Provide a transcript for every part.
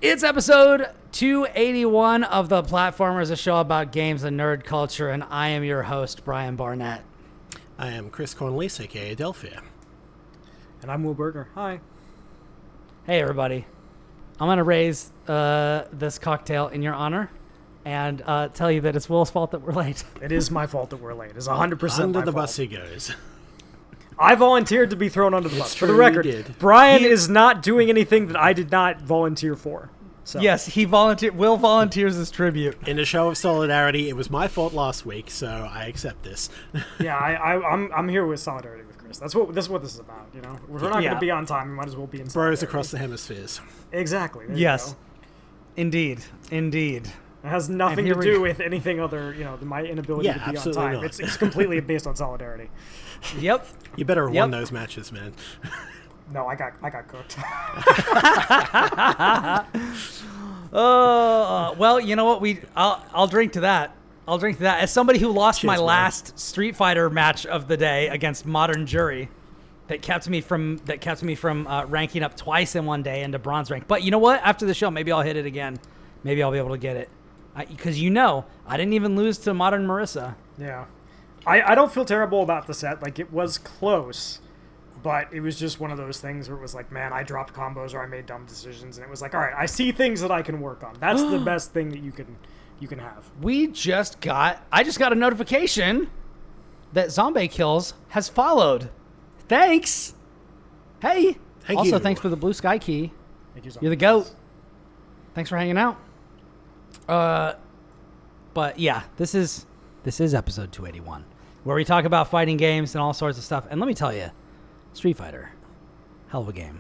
It's episode 281 of The Platformers, a show about games and nerd culture, and I am your host, Brian Barnett. I am Kris Cornelisse, a.k.a. Delphia. And I'm Will Borger. Hi. Hey, everybody. I'm going to raise this cocktail in your honor and tell you that it's Will's fault that we're late. It is my fault that we're late. It's 100% Under my the fault. bus he goes. I volunteered to be thrown under the bus. For the true, record, you did. Brian is not doing anything that I did not volunteer for. So. Yes, he volunteered. Will volunteers as tribute. In a show of solidarity, it was my fault last week, so I accept this. Yeah, I'm here with solidarity with Kris. That's what this is about. You know, if we're not going to be on time, we might as well be in Bros solidarity. across the hemispheres. Exactly. There Yes, you go. Indeed. It has nothing to do with anything other, than my inability to be on absolutely time. not. It's completely based on solidarity. Yep. You better have won those matches, man. No, I got cooked. Well, you know what? I'll drink to that. I'll drink to that. As somebody who lost my man. last Street Fighter match of the day against Modern Jury, that kept me from ranking up twice in one day into bronze rank. But you know what? After the show, maybe I'll hit it again. Maybe I'll be able to get it. Because I didn't even lose to Modern Marissa. Yeah. I don't feel terrible about the set. Like, it was close, but it was just one of those things where it was like, man, I dropped combos or I made dumb decisions, and it was like, all right, I see things that I can work on. That's the best thing that you can have. I just got a notification that Zombie Kills has followed. Thanks. Hey. Thank you. Thanks for the blue sky key. Thank you so You're the much. goat. Thanks for hanging out. But yeah, this is episode 281, where we talk about fighting games and all sorts of stuff. And let me tell you, Street Fighter, hell of a game.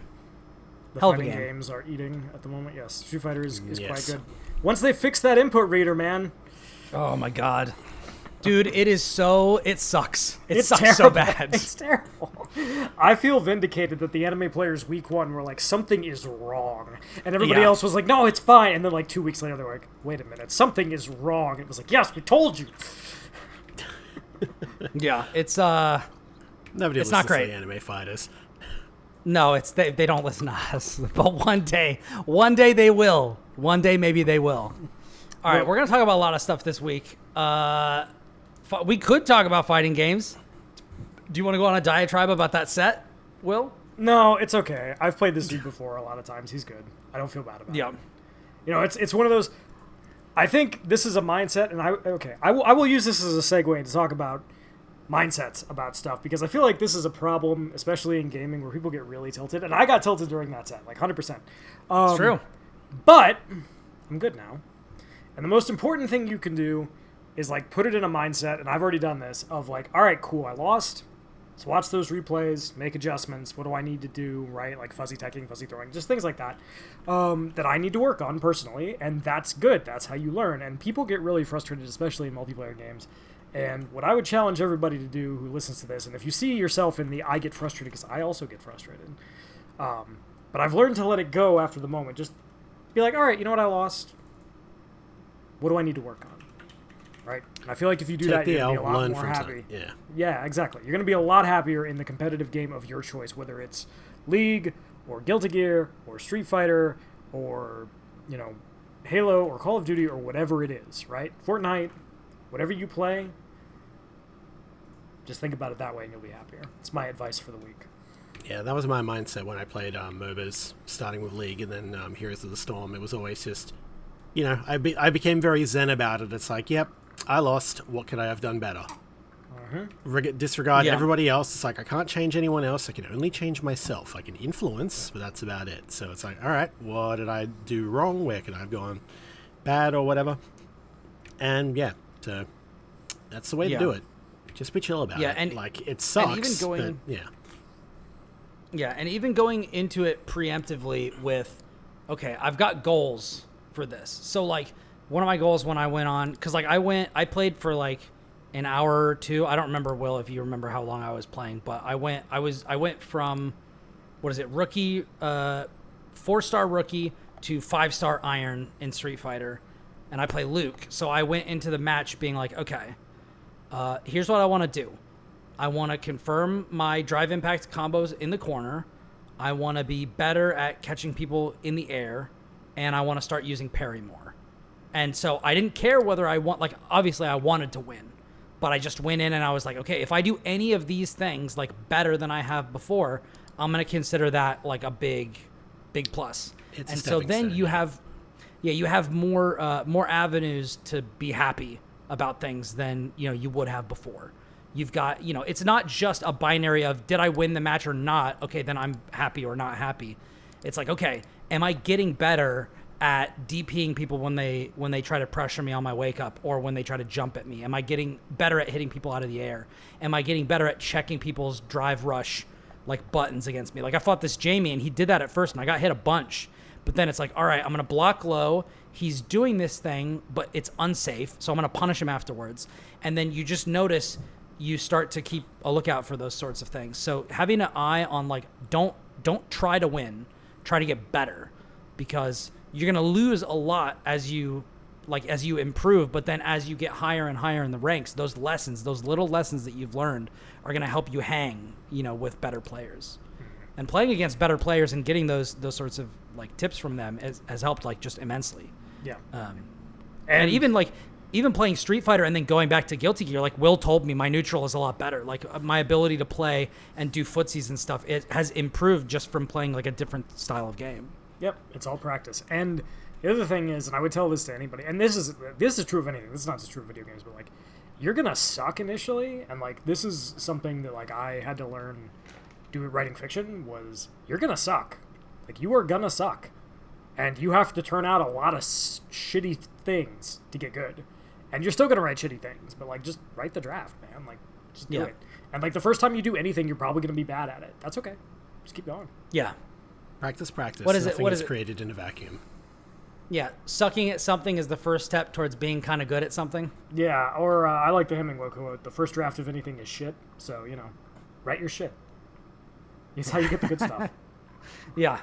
The Hell of a fighting game. games are eating at the moment. Yes, Street Fighter is quite Yes. good. Once they fix that input reader, man, Oh my god, dude, it sucks. It sucks terrible. so bad. It's terrible. I feel vindicated that the anime players week one were like, something is wrong, and everybody Yeah. else was like, no, it's fine. And then like 2 weeks later, they're like, wait a minute, something is wrong. It was like, yes, we told you. Yeah, it's Nobody It's listens not to great. the anime fighters. no, it's they don't listen to us. But one day they will. One day maybe they will. All right, Well- we're gonna talk about a lot of stuff this week. We could talk about fighting games. Do you want to go on a diatribe about that set, Will? No, it's okay. I've played this dude before a lot of times. He's good. I don't feel bad about Yeah. it. It's one of those. I think this is a mindset, and I will use this as a segue to talk about mindsets about stuff, because I feel like this is a problem, especially in gaming, where people get really tilted, and I got tilted during that set, like 100%. It's true. But I'm good now, and the most important thing you can do is like put it in a mindset, and I've already done this, of like, all right, cool, I lost. Let's watch those replays, make adjustments. What do I need to do, right? Like fuzzy teching, fuzzy throwing, just things like that, that I need to work on personally, and that's good. That's how you learn. And people get really frustrated, especially in multiplayer games. And what I would challenge everybody to do who listens to this, and if you see yourself in the I get frustrated, because I also get frustrated, but I've learned to let it go after the moment. Just be like, all right, you know what, I lost. What do I need to work on? Right? And I feel like if you do Take that, the you're going L, to be a lot learn more from happy. time. Yeah. Yeah, exactly. You're going to be a lot happier in the competitive game of your choice, whether it's League or Guilty Gear or Street Fighter or, Halo or Call of Duty or whatever it is, right? Fortnite, whatever you play, just think about it that way and you'll be happier. It's my advice for the week. Yeah, that was my mindset when I played MOBAs, starting with League and then Heroes of the Storm. It was always just, I became very zen about it. It's like, yep, I lost. What could I have done better? Disregard everybody else. It's like, I can't change anyone else. I can only change myself. I can influence, but that's about it. So it's like, all right, what did I do wrong? Where could I have gone bad or whatever? And yeah, so that's the way to do it. Just be chill about it. And like, it sucks, even going, but yeah. Yeah, and even going into it preemptively with, okay, I've got goals for this. So, like, one of my goals when I went on, because, like, I played for, like, an hour or two. I don't remember, Will, if you remember how long I was playing, but I went from, rookie, 4-star rookie to 5-star iron in Street Fighter, and I play Luke. So I went into the match being like, okay, here's what I want to do. I want to confirm my drive impact combos in the corner. I want to be better at catching people in the air. and I want to start using parry more. And so I didn't care whether obviously I wanted to win, but I just went in and I was like, okay, if I do any of these things like better than I have before, I'm going to consider that like a big plus. It's and so then you have more avenues to be happy about things than, you would have before. You've got, it's not just a binary of did I win the match or not? Okay, then I'm happy or not happy. It's like, okay, am I getting better at DPing people when they try to pressure me on my wake up or when they try to jump at me? Am I getting better at hitting people out of the air? Am I getting better at checking people's drive rush like buttons against me? Like I fought this Jamie and he did that at first and I got hit a bunch, but then it's like, all right, I'm going to block low. He's doing this thing, but it's unsafe. So I'm going to punish him afterwards. And then you just notice you start to keep a lookout for those sorts of things. So having an eye on like, don't try to win, try to get better, because you're going to lose a lot as you improve. But then as you get higher and higher in the ranks, those little lessons that you've learned are going to help you hang, with better players. And playing against better players and getting those sorts of like tips from them has helped like just immensely. Yeah. And even playing Street Fighter and then going back to Guilty Gear, like Will told me my neutral is a lot better. Like my ability to play and do footsies and stuff, it has improved just from playing like a different style of game. Yep, it's all practice. And the other thing is, and I would tell this to anybody, and this is true of anything. This is not just true of video games, but like you're gonna suck initially, and like this is something that like I had to learn writing fiction was you're gonna suck. Like you are gonna suck. And you have to turn out a lot of shitty things to get good. And you're still going to write shitty things, but like just write the draft, man. Like just do it. And like the first time you do anything, you're probably going to be bad at it. That's okay. Just keep going. Yeah. Practice. What is it? Nothing is created in a vacuum. Yeah. Sucking at something is the first step towards being kind of good at something. Yeah. Or I like the Hemingway quote, the first draft of anything is shit. So, write your shit. It's how you get the good stuff. Yeah.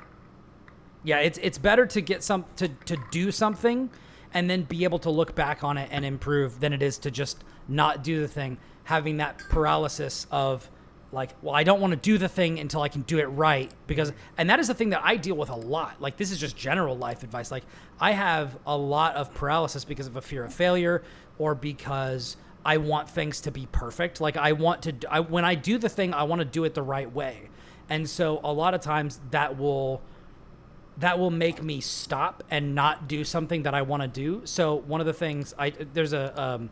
Yeah, it's better to get to do something and then be able to look back on it and improve than it is to just not do the thing, having that paralysis of like, well, I don't want to do the thing until I can do it right, and that is the thing that I deal with a lot. Like this is just general life advice. Like I have a lot of paralysis because of a fear of failure or because I want things to be perfect. Like when I do the thing, I want to do it the right way. And so a lot of times that will make me stop and not do something that I want to do. So one of the things there's a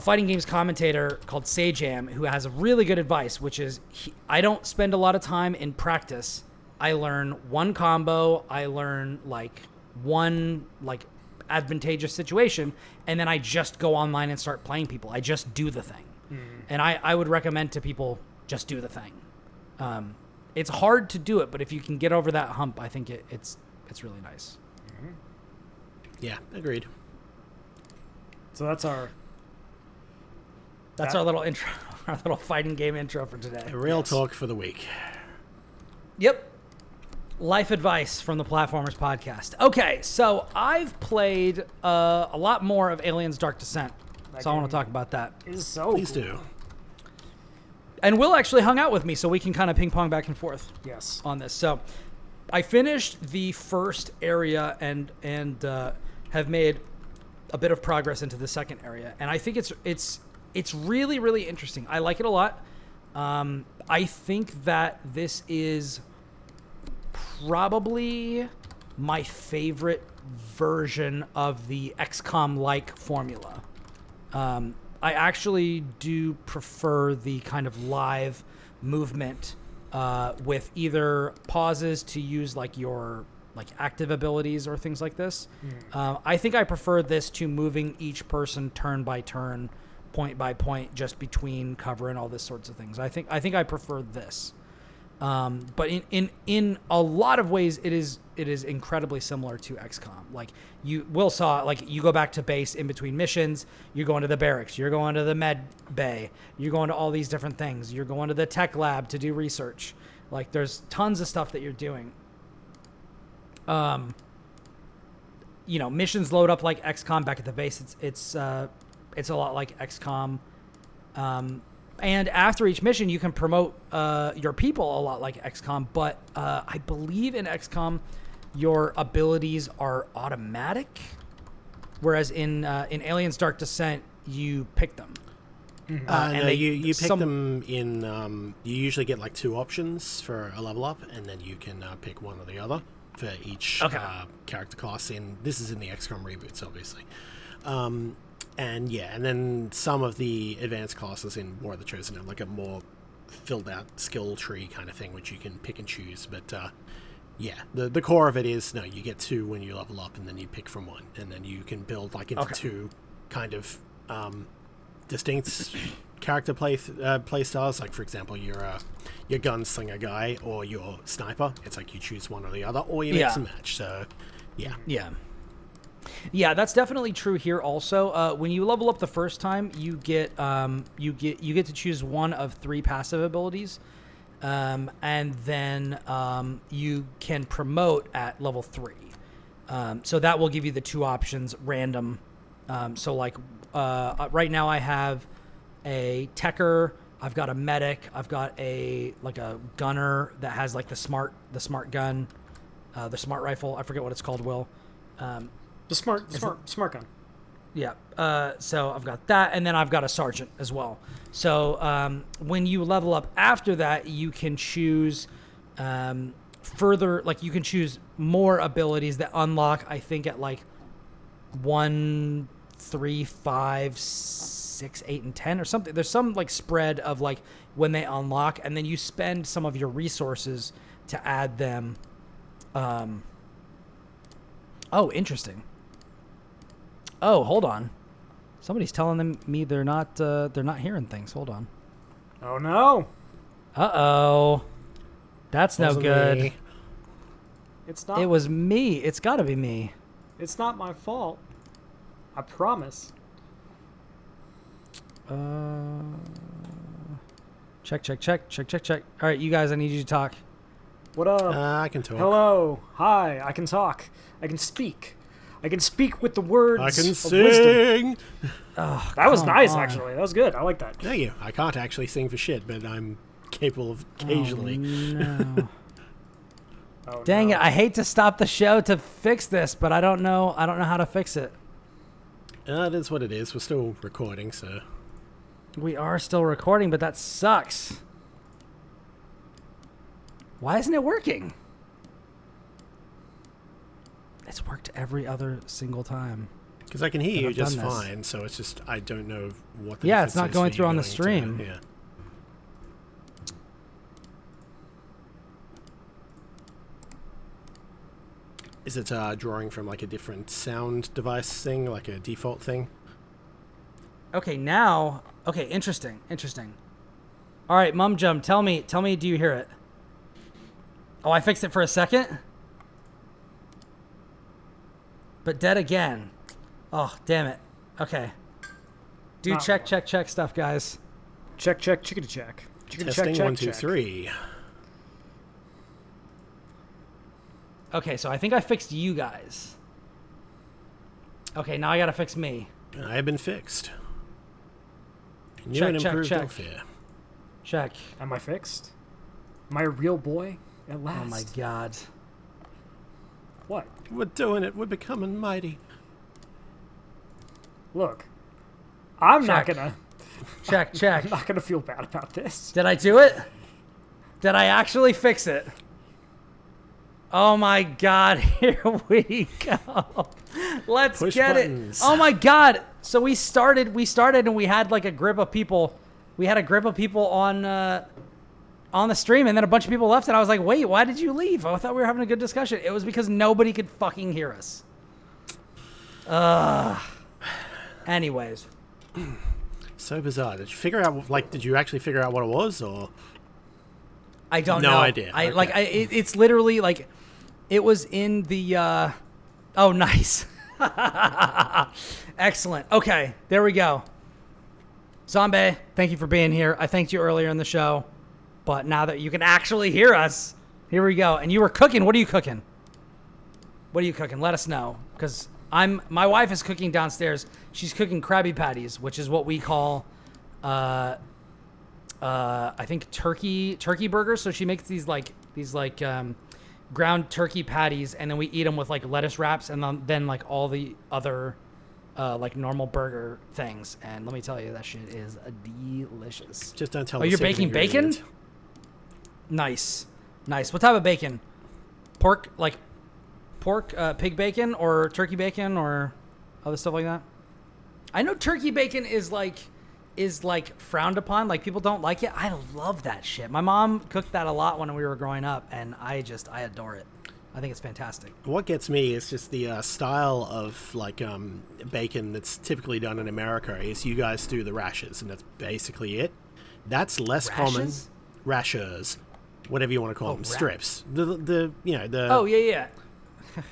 fighting games commentator called Sajam who has a really good advice, which is I don't spend a lot of time in practice. I learn one combo, I learn like one like advantageous situation, and then I just go online and start playing people. I just do the thing. And I would recommend to people just do the thing. It's hard to do it, but if you can get over that hump, I think it's really nice. Yeah, agreed. So that's our little intro, our little fighting game intro for today. A real talk for the week. Yep. Life advice from the Platformers podcast. Okay, so I've played a lot more of Aliens Dark Descent, so I want to talk about that. Please do. And Will actually hung out with me, so we can kind of ping pong back and forth. Yes. On this. So I finished the first area and have made a bit of progress into the second area, and I think it's really, really interesting. I like it a lot. I think that this is probably my favorite version of the XCOM-like formula. I actually do prefer the kind of live movement with either pauses to use like your like active abilities or things like this. I think I prefer this to moving each person turn by turn, point by point, just between cover and all this sorts of things. I think I prefer this. But in a lot of ways, it is incredibly similar to XCOM. Like Will saw, like you go back to base in between missions, you're going to the barracks, you're going to the med bay, you're going to all these different things, you're going to the tech lab to do research. Like there's tons of stuff that you're doing. Missions load up like XCOM back at the base. It's a lot like XCOM. And after each mission, you can promote your people a lot like XCOM. But I believe in XCOM, your abilities are automatic, whereas in Aliens Dark Descent you pick them. No, you pick them in. You usually get like 2 options for a level up, and then you can pick one or the other for each character class. This is in the XCOM reboots, obviously. And then some of the advanced classes in War of the Chosen have like a more filled out skill tree kind of thing, which you can pick and choose. But the core of it is you get 2 when you level up, and then you pick from one, and then you can build like into 2 kind of distinct character play styles. Like for example, your gunslinger guy or your sniper. It's like you choose one or the other, or you mix and match. So yeah, that's definitely true here. Also, when you level up the first time, you get to choose one of 3 passive abilities, and then you can promote at level 3. So that will give you the 2 options, random. So like right now I have a techer, I've got a medic, I've got a gunner that has like the smart gun, the smart rifle. I forget what it's called, Will. The smart gun. Yeah. So I've got that, and then I've got a sergeant as well. So when you level up after that, you can choose further, like you can choose more abilities that unlock, I think, at like 1, 3, 5, 6, 8, and 10 or something. There's some like spread of like when they unlock, and then you spend some of your resources to add them. Oh, interesting. Oh, hold on. Somebody's telling me they're not hearing things. Hold on. Oh no. Uh-oh. That's no good. Me. It's not. It was me. It's got to be me. It's not my fault. I promise. Check. All right, you guys, I need you to talk. What up? I can talk. Hello. Hi. I can talk. I can speak. I can speak with the words I can of sing. wisdom. Oh, That was nice, on. actually. That was good. I like that. Thank you. I can't actually sing for shit, but I'm capable of occasionally. No. Oh, Dang no. it! I hate to stop the show to fix this, but I don't know how to fix it. It is what it is. We're still recording, so. We are still recording, but that sucks. Why isn't it working? It's worked every other single time. Because I can hear you I've just done this. fine, so it's just I don't know what the Yeah, it's difference not is going for through you on the going stream. to- yeah. Is it drawing from like a different sound device thing, like a default thing? Okay, now. Okay, interesting. All right, Mum Jum, tell me, do you hear it? Oh, I fixed it for a second? But dead again. Oh, damn it. Okay. Do Not check stuff, guys. Check, chickadee check. Chickadee Testing check, 1, 2, check. 3. Okay, so I think I fixed you guys. Okay, now I gotta fix me. I have been fixed. New Check, and check, improved check. welfare. Check. Am I fixed? Am I a real boy at last? Oh my god. What? We're doing it. We're becoming mighty. Look, I'm not Check. gonna. Check. I'm not gonna feel bad about this. Did I do it? Did I actually fix it? Oh my god, here we go. Let's Push get buttons. it. Oh my god. So we started and we had like a group of people. We had a group of people on the stream, and then a bunch of people left, and I was like, wait, why did you leave? I thought we were having a good discussion. It was because nobody could fucking hear us. Anyways. So bizarre. Did you figure out, like, did you actually figure out what it was, or? I don't No know. idea. Okay. It's literally like, it was in the, oh, nice. Excellent. Okay, there we go. Zombie, thank you for being here. I thanked you earlier in the show, but now that you can actually hear us, here we go. And you were cooking. What are you cooking? Let us know, because my wife is cooking downstairs. She's cooking Krabby Patties, which is what we call, I think turkey burgers. So she makes these ground turkey patties, and then we eat them with like lettuce wraps, and then like all the other like normal burger things. And let me tell you, that shit is delicious. Just don't tell. Oh, you're baking bacon? Nice. What type of bacon? Pork, pig bacon or turkey bacon or other stuff like that? I know turkey bacon is like frowned upon. Like, people don't like it. I love that shit. My mom cooked that a lot when we were growing up, and I adore it. I think it's fantastic. What gets me is just the style of like bacon that's typically done in America is you guys do the rashers, and that's basically it. That's less common. Rashers, whatever you want to call them, strips. Oh yeah.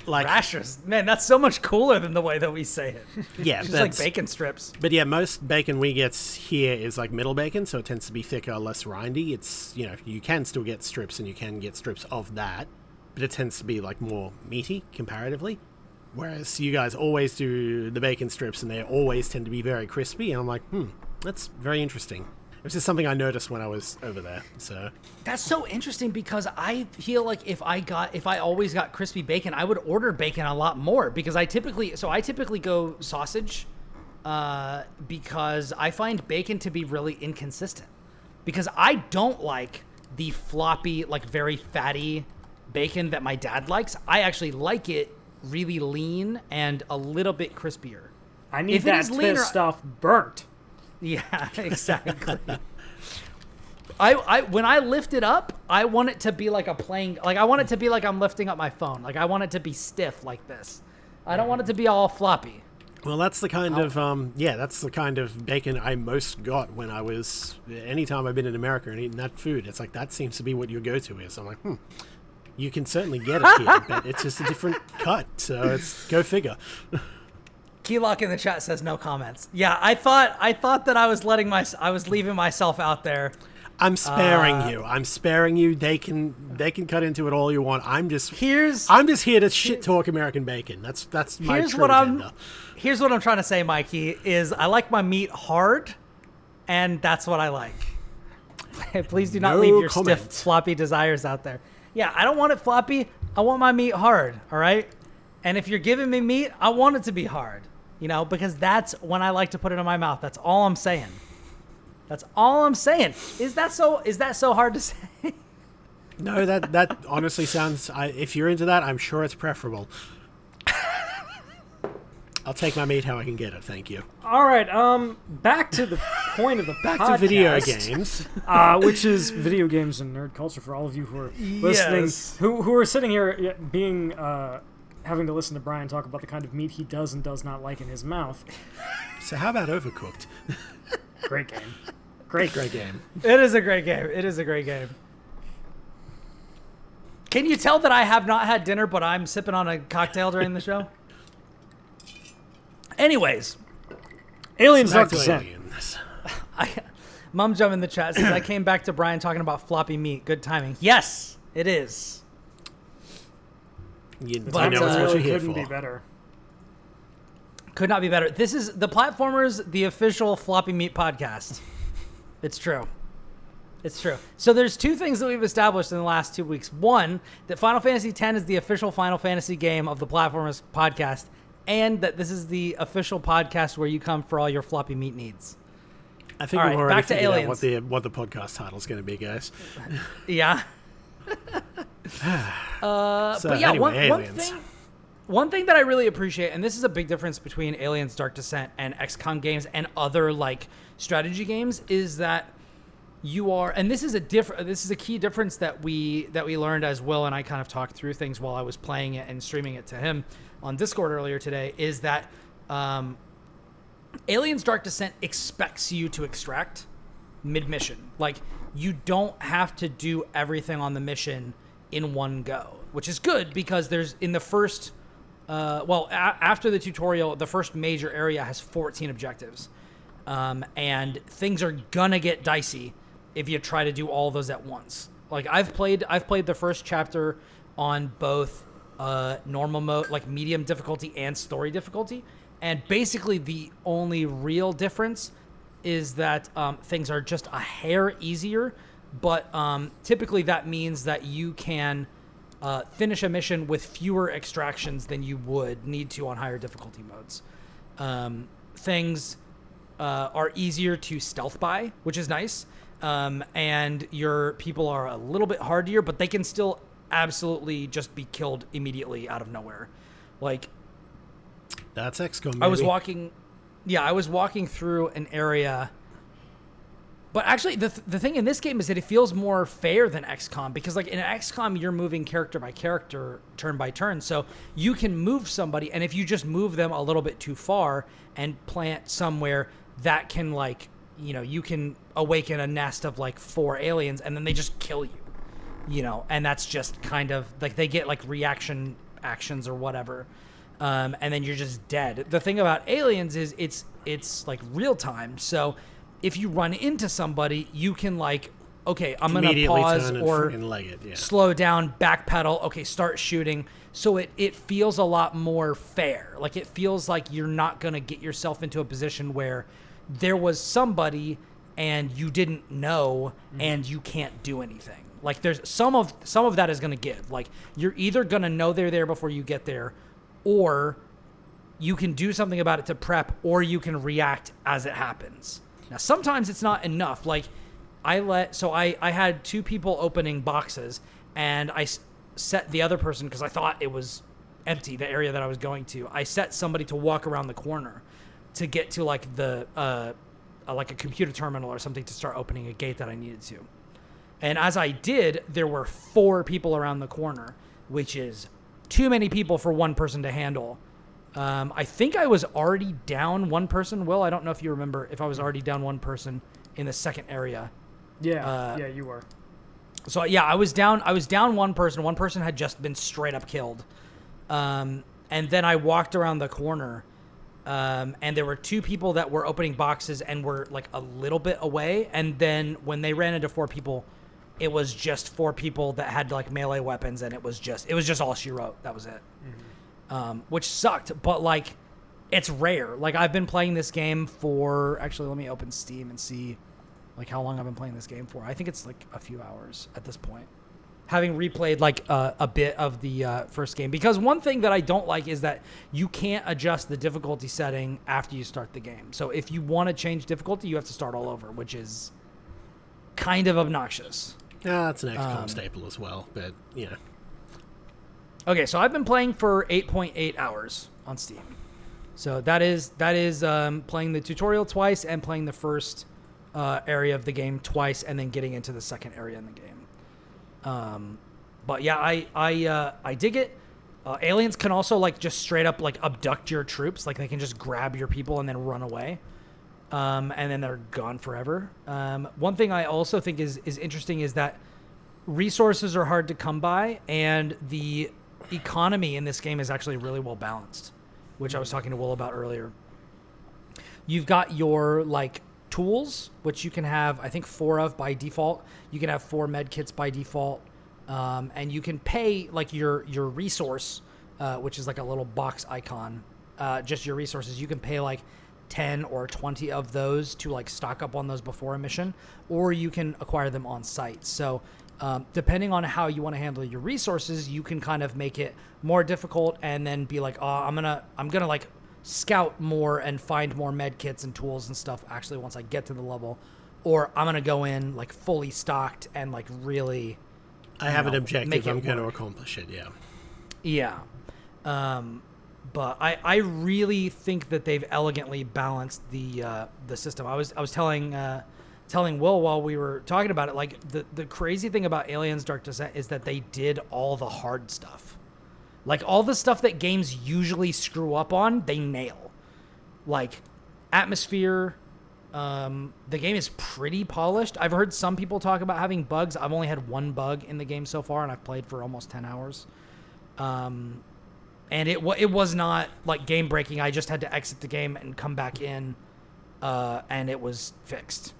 Like rashers, man, that's so much cooler than the way that we say it. Yeah, it's just like bacon strips. But yeah, most bacon we get here is like middle bacon, so it tends to be thicker, less rindy. It's, you can still get strips, and you can get strips of that, but it tends to be like more meaty comparatively. Whereas you guys always do the bacon strips, and they always tend to be very crispy. And I'm like, that's very interesting. It was just something I noticed when I was over there. So that's so interesting, because I feel like if I always got crispy bacon, I would order bacon a lot more, because I typically go sausage, because I find bacon to be really inconsistent, because I don't like the floppy, like very fatty bacon that my dad likes. I actually like it really lean and a little bit crispier. I need that stuff burnt. Yeah, exactly. I when I lift it up, I want it to be like I want it to be like I'm lifting up my phone. Like, I want it to be stiff like this. I don't want it to be all floppy. Well, that's the kind that's the kind of bacon I most got when I was, anytime I've been in America and eaten that food. It's like, that seems to be what your go-to is. I'm like, you can certainly get it here, but it's just a different cut. So it's, go figure. Keylock in the chat says no comments. Yeah, I thought that I was leaving myself out there. I'm sparing you. I'm sparing you. They can cut into it all you want. I'm just here to shit talk American bacon. That's my true agenda. Here's what I'm trying to say, Mikey, is I like my meat hard, and that's what I like. Please do not leave your stiff, floppy desires out there. Yeah, I don't want it floppy. I want my meat hard, all right? And if you're giving me meat, I want it to be hard. Because that's when I like to put it in my mouth. That's all I'm saying. That's all I'm saying. Is that so hard to say? No, that honestly sounds, if you're into that, I'm sure it's preferable. I'll take my meat how I can get it, thank you. All right, back to the point of the podcast. Back to video games. Which is video games and nerd culture for all of you who are listening, who are sitting here being... having to listen to Brian talk about the kind of meat he does and does not like in his mouth. So how about Overcooked? Great game. Great game. It is a great game. Can you tell that I have not had dinner, but I'm sipping on a cocktail during the show? Anyways. Aliens Dark Descent. Mum Jump in the chat says, I came back to Brian talking about floppy meat. Good timing. Yes, it is. I know what you're here couldn't for. Be better. Could not be better. This is the Platformers, the official Floppy Meat podcast. It's true. So there's two things that we've established in the last 2 weeks. One, that Final Fantasy X is the official Final Fantasy game of the Platformers podcast, and that this is the official podcast where you come for all your floppy meat needs. I think we've already figured out what the podcast title is going to be, guys. Yeah. But yeah, anyway, one thing that I really appreciate, and this is a big difference between Aliens Dark Descent and XCOM games and other like strategy games, is that you are, and this is a key difference that we learned as Will and I kind of talked through things while I was playing it and streaming it to him on Discord earlier today, is that Aliens Dark Descent expects you to extract mid-mission. Like, you don't have to do everything on the mission in one go, which is good, because there's in the first after the tutorial, the first major area has 14 objectives, and things are gonna get dicey if you try to do all those at once. Like, I've played the first chapter on both normal mode, like medium difficulty, and story difficulty, and basically the only real difference is that things are just a hair easier, but typically that means that you can finish a mission with fewer extractions than you would need to on higher difficulty modes. Things are easier to stealth by, which is nice. And your people are a little bit hardier, but they can still absolutely just be killed immediately out of nowhere. Like, that's XCOM, maybe. I was walking through an area. But actually, the thing in this game is that it feels more fair than XCOM, because like in XCOM, you're moving character by character, turn by turn. So you can move somebody, and if you just move them a little bit too far and plant somewhere, that can like, you know, you can awaken a nest of like 4 aliens, and then they just kill you, you know, and that's just kind of like they get like reaction actions or whatever. And then you're just dead. The thing about aliens is it's like real time. So if you run into somebody, you can like, okay, I'm going to pause or slow down, backpedal, okay, start shooting. So it feels a lot more fair. Like it feels like you're not going to get yourself into a position where there was somebody and you didn't know and you can't do anything. Like there's some of that is going to give. Like you're either going to know they're there before you get there, or you can do something about it to prep, or you can react as it happens. Now, sometimes it's not enough. Like, I had 2 people opening boxes, and I set the other person, because I thought it was empty, the area that I was going to. I set somebody to walk around the corner to get to, like, like a computer terminal or something to start opening a gate that I needed to. And as I did, there were 4 people around the corner, which is too many people for one person to handle. I think I was already down 1 person. Will, I don't know if you remember if I was already down 1 person in the second area. Yeah, you were. So yeah, I was down 1 person. 1 person had just been straight up killed. And then I walked around the corner, and there were 2 people that were opening boxes and were like a little bit away. And then when they ran into 4 people, it was just 4 people that had like melee weapons, and it was just all she wrote. That was it. Mm-hmm. Which sucked, but like it's rare. Like I've been playing this game for, actually let me open Steam and see like how long I've been playing this game for. I think it's like a few hours at this point, having replayed like a bit of the first game. Because one thing that I don't like is that you can't adjust the difficulty setting after you start the game. So if you want to change difficulty, you have to start all over, which is kind of obnoxious. Yeah, that's an XCOM staple as well, but yeah. Okay, so I've been playing for 8.8 hours on Steam. So that is playing the tutorial twice and playing the first area of the game twice, and then getting into the second area in the game. But yeah, I dig it. Aliens can also like just straight up like abduct your troops. Like they can just grab your people and then run away, and then they're gone forever. One thing I also think is interesting is that resources are hard to come by, and the economy in this game is actually really well balanced, which I was talking to Will about earlier. You've got your like tools, which you can have I think 4 of by default. You can have 4 med kits by default, and you can pay like your resource, which is like a little box icon, just your resources. You can pay like 10 or 20 of those to like stock up on those before a mission, or you can acquire them on site. So depending on how you want to handle your resources, you can kind of make it more difficult and then be like, oh, I'm gonna like scout more and find more med kits and tools and stuff actually once I get to the level, or I'm gonna go in like fully stocked and like really I have an objective, I'm going to accomplish it. Yeah. But I really think that they've elegantly balanced the system. I was telling Will while we were talking about it, like the crazy thing about Aliens Dark Descent is that they did all the hard stuff. Like all the stuff that games usually screw up on, they nail. Like atmosphere, the game is pretty polished. I've heard some people talk about having bugs. I've only had 1 bug in the game so far, and I've played for almost 10 hours. And it was not like game breaking. I just had to exit the game and come back in, and it was fixed.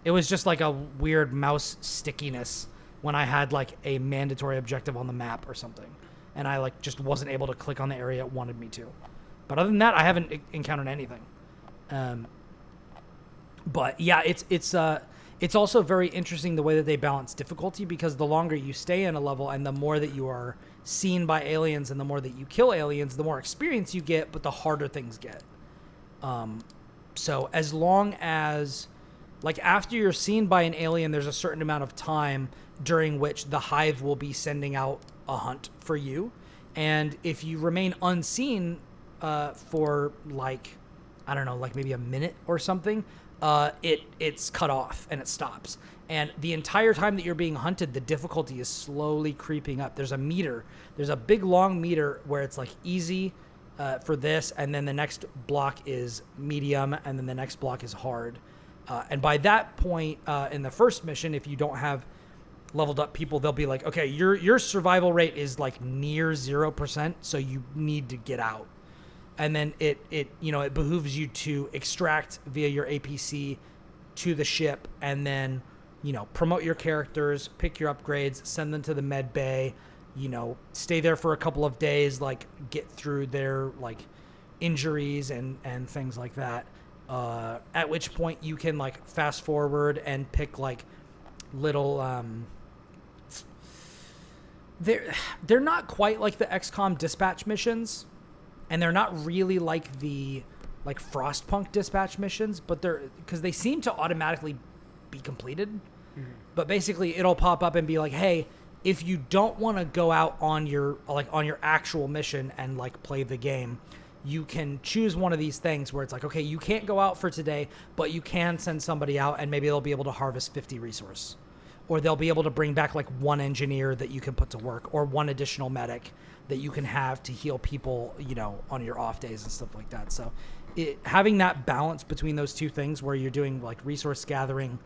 It was just like a weird mouse stickiness when I had like a mandatory objective on the map or something, and I like just wasn't able to click on the area it wanted me to. But other than that, I haven't encountered anything. But yeah, it's It's also very interesting the way that they balance difficulty, because the longer you stay in a level and the more that you are seen by aliens and the more that you kill aliens, the more experience you get, but the harder things get. So as long as, like, after you're seen by an alien, there's a certain amount of time during which the Hive will be sending out a hunt for you. And if you remain unseen for, like, I don't know, like maybe a minute or something, it's cut off and it stops. And the entire time that you're being hunted, the difficulty is slowly creeping up. There's a meter. There's a big, long meter where it's, like, easy for this, and then the next block is medium, and then the next block is hard. And by that point in the first mission, if you don't have leveled up people, they'll be like, okay, your survival rate is, like, near 0%, so you need to get out. And then it behooves you to extract via your APC to the ship, and then, promote your characters, pick your upgrades, send them to the med bay, stay there for a couple of days, like, get through their, like, injuries and things like that. At which point you can, like, fast forward and pick, like, little, they're not quite like the XCOM dispatch missions, and they're not really like the, like, Frostpunk dispatch missions, but because they seem to automatically be completed. Mm-hmm. But basically it'll pop up and be like, hey, if you don't want to go out on your actual mission and, like, play the game, you can choose one of these things where it's like, okay, you can't go out for today, but you can send somebody out and maybe they'll be able to harvest 50 resource, or they'll be able to bring back, like, one engineer that you can put to work, or one additional medic that you can have to heal people, on your off days and stuff like that. So having that balance between those two things where you're doing, like, resource gathering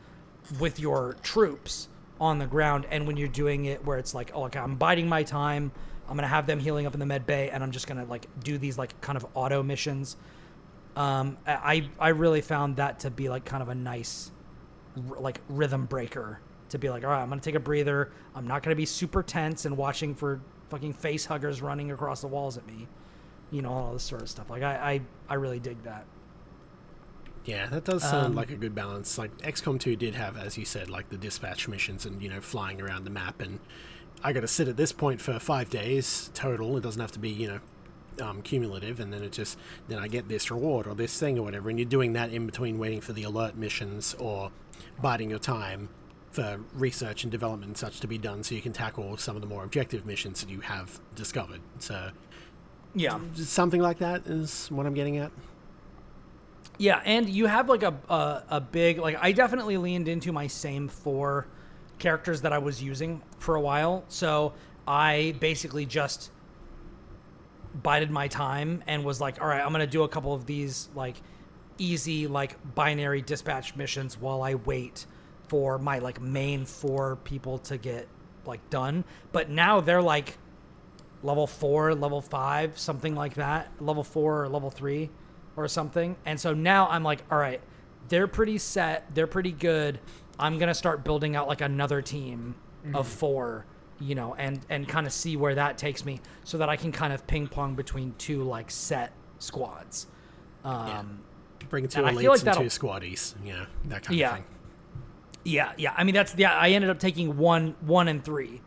with your troops on the ground, and when you're doing it where it's like, oh, okay, I'm biding my time, I'm going to have them healing up in the med bay, and I'm just going to, like, do these, like, kind of auto missions. I really found that to be, like, kind of a nice, like, rhythm breaker, to be like, all right, I'm going to take a breather. I'm not going to be super tense and watching for fucking face huggers running across the walls at me, all this sort of stuff. Like, I really dig that. Yeah, that does sound like a good balance. Like, XCOM 2 did have, as you said, like, the dispatch missions and, flying around the map, and I got to sit at this point for 5 days total. It doesn't have to be, cumulative, and then then I get this reward or this thing or whatever, and you're doing that in between waiting for the alert missions or biding your time for research and development and such to be done, so you can tackle some of the more objective missions that you have discovered. So yeah, something like that is what I'm getting at. Yeah, and you have, like, a big, like, I definitely leaned into my same 4 characters that I was using for a while. So I basically just bided my time and was like, all right, I'm going to do a couple of these, like, easy, like, binary dispatch missions while I wait for my, like, main 4 people to get, like, done. But now they're, like, level 4, level 5, something like that, level 4 or level 3 or something. And so now I'm like, all right, they're pretty set, they're pretty good. I'm going to start building out, like, another team of 4, and kind of see where that takes me, so that I can kind of ping pong between 2, like, set squads. Bring 2 elites and 2 squaddies, that kind of thing. Yeah. I mean, I ended up taking 1 and 3.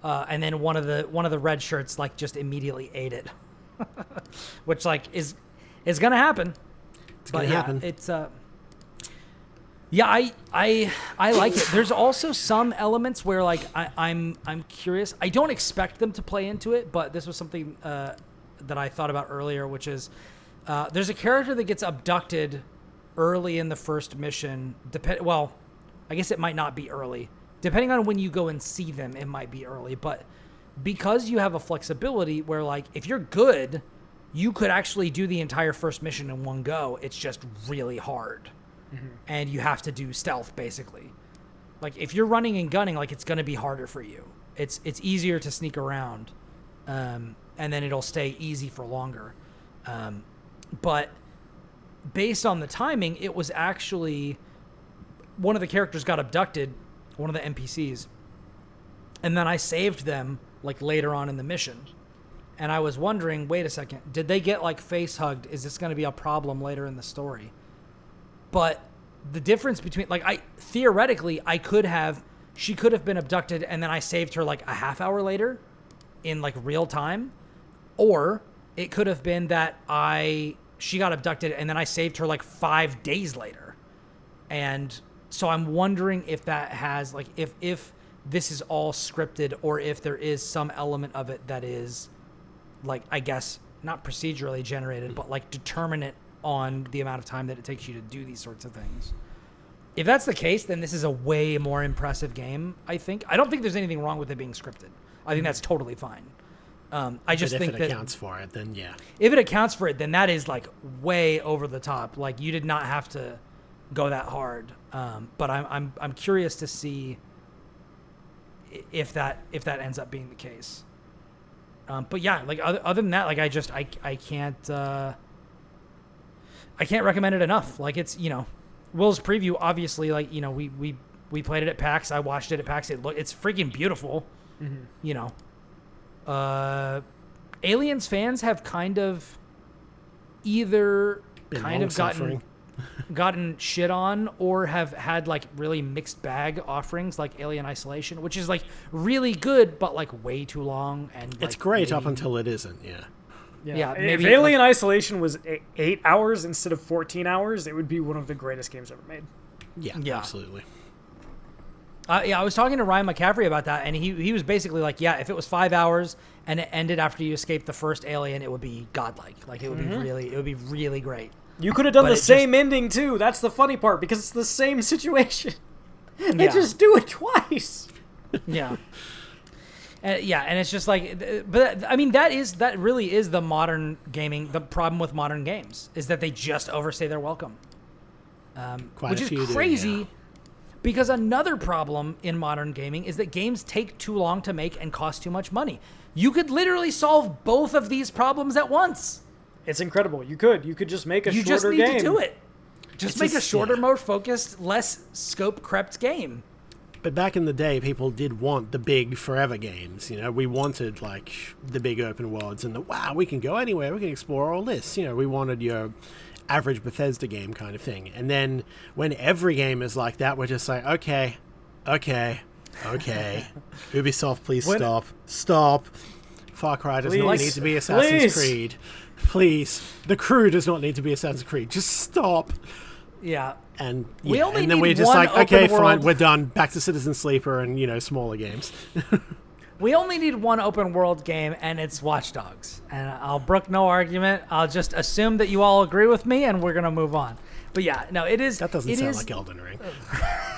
And then one of the red shirts, like, just immediately ate it. Which, like, is going to happen. It's going to happen. It's I like it. There's also some elements where, like, I'm curious. I don't expect them to play into it, but this was something that I thought about earlier, which is there's a character that gets abducted early in the first mission. Well, I guess it might not be early. Depending on when you go and see them, it might be early. But because you have a flexibility where, like, if you're good, you could actually do the entire first mission in one go. It's just really hard. Mm-hmm. And you have to do stealth, basically. Like, if you're running and gunning, like, it's going to be harder for you. It's easier to sneak around. And then it'll stay easy for longer. But based on the timing, it was actually one of the characters got abducted, one of the NPCs, and then I saved them, like, later on in the mission. And I was wondering, wait a second, did they get, like, face hugged? Is this going to be a problem later in the story? But the difference between like she could have been abducted and then I saved her like a half hour later in like real time, or it could have been that she got abducted and then I saved her like 5 days later. And so I'm wondering if that has like if this is all scripted, or if there is some element of it that is like, I guess not procedurally generated, but like determinate on the amount of time that it takes you to do these sorts of things. If that's the case, then this is a way more impressive game, I think. I don't think there's anything wrong with it being scripted. I think that's totally fine. I just think that if it accounts for it, then yeah. If it accounts for it, then that is like way over the top. Like you did not have to go that hard. But I'm curious to see if that ends up being the case. But yeah, like other than that, like I can't recommend it enough. Like it's, you know, Will's preview, obviously, like, you know, we played it at PAX. I watched it at PAX. It's freaking beautiful. Mm-hmm. You know, Aliens fans have kind of either gotten shit on, or have had like really mixed bag offerings like Alien Isolation, which is like really good, but like way too long. And it's great up until it isn't. Yeah, maybe if Alien Isolation was 8 hours instead of 14 hours, it would be one of the greatest games ever made. Yeah, absolutely. I was talking to Ryan McCaffrey about that, and he was basically like, yeah, if it was 5 hours and it ended after you escaped the first alien, it would be godlike. Like it would be really great. You could have done the same ending too. That's the funny part, because it's the same situation. They just do it twice. Yeah. And it's just like, but I mean, that really is the modern gaming. The problem with modern games is that they just overstay their welcome, which is crazy. Because another problem in modern gaming is that games take too long to make and cost too much money. You could literally solve both of these problems at once. It's incredible. You could just make a shorter game. You just need to do it. Just make a shorter, more focused, less scope-crept game. But back in the day, people did want the big forever games. You know, we wanted like the big open worlds and we can go anywhere, we can explore all this. You know, we wanted your average Bethesda game kind of thing. And then when every game is like that, we're just like, okay. Ubisoft, please stop. Far Cry does not need to be Assassin's Creed. Please. The Crew does not need to be Assassin's Creed. Just stop. Yeah. And then we're just like, okay, fine, we're done. Back to Citizen Sleeper and, you know, smaller games. We only need one open world game, and it's Watch Dogs. And I'll brook no argument. I'll just assume that you all agree with me, and we're going to move on. But yeah, no, it is. That doesn't sound like Elden Ring.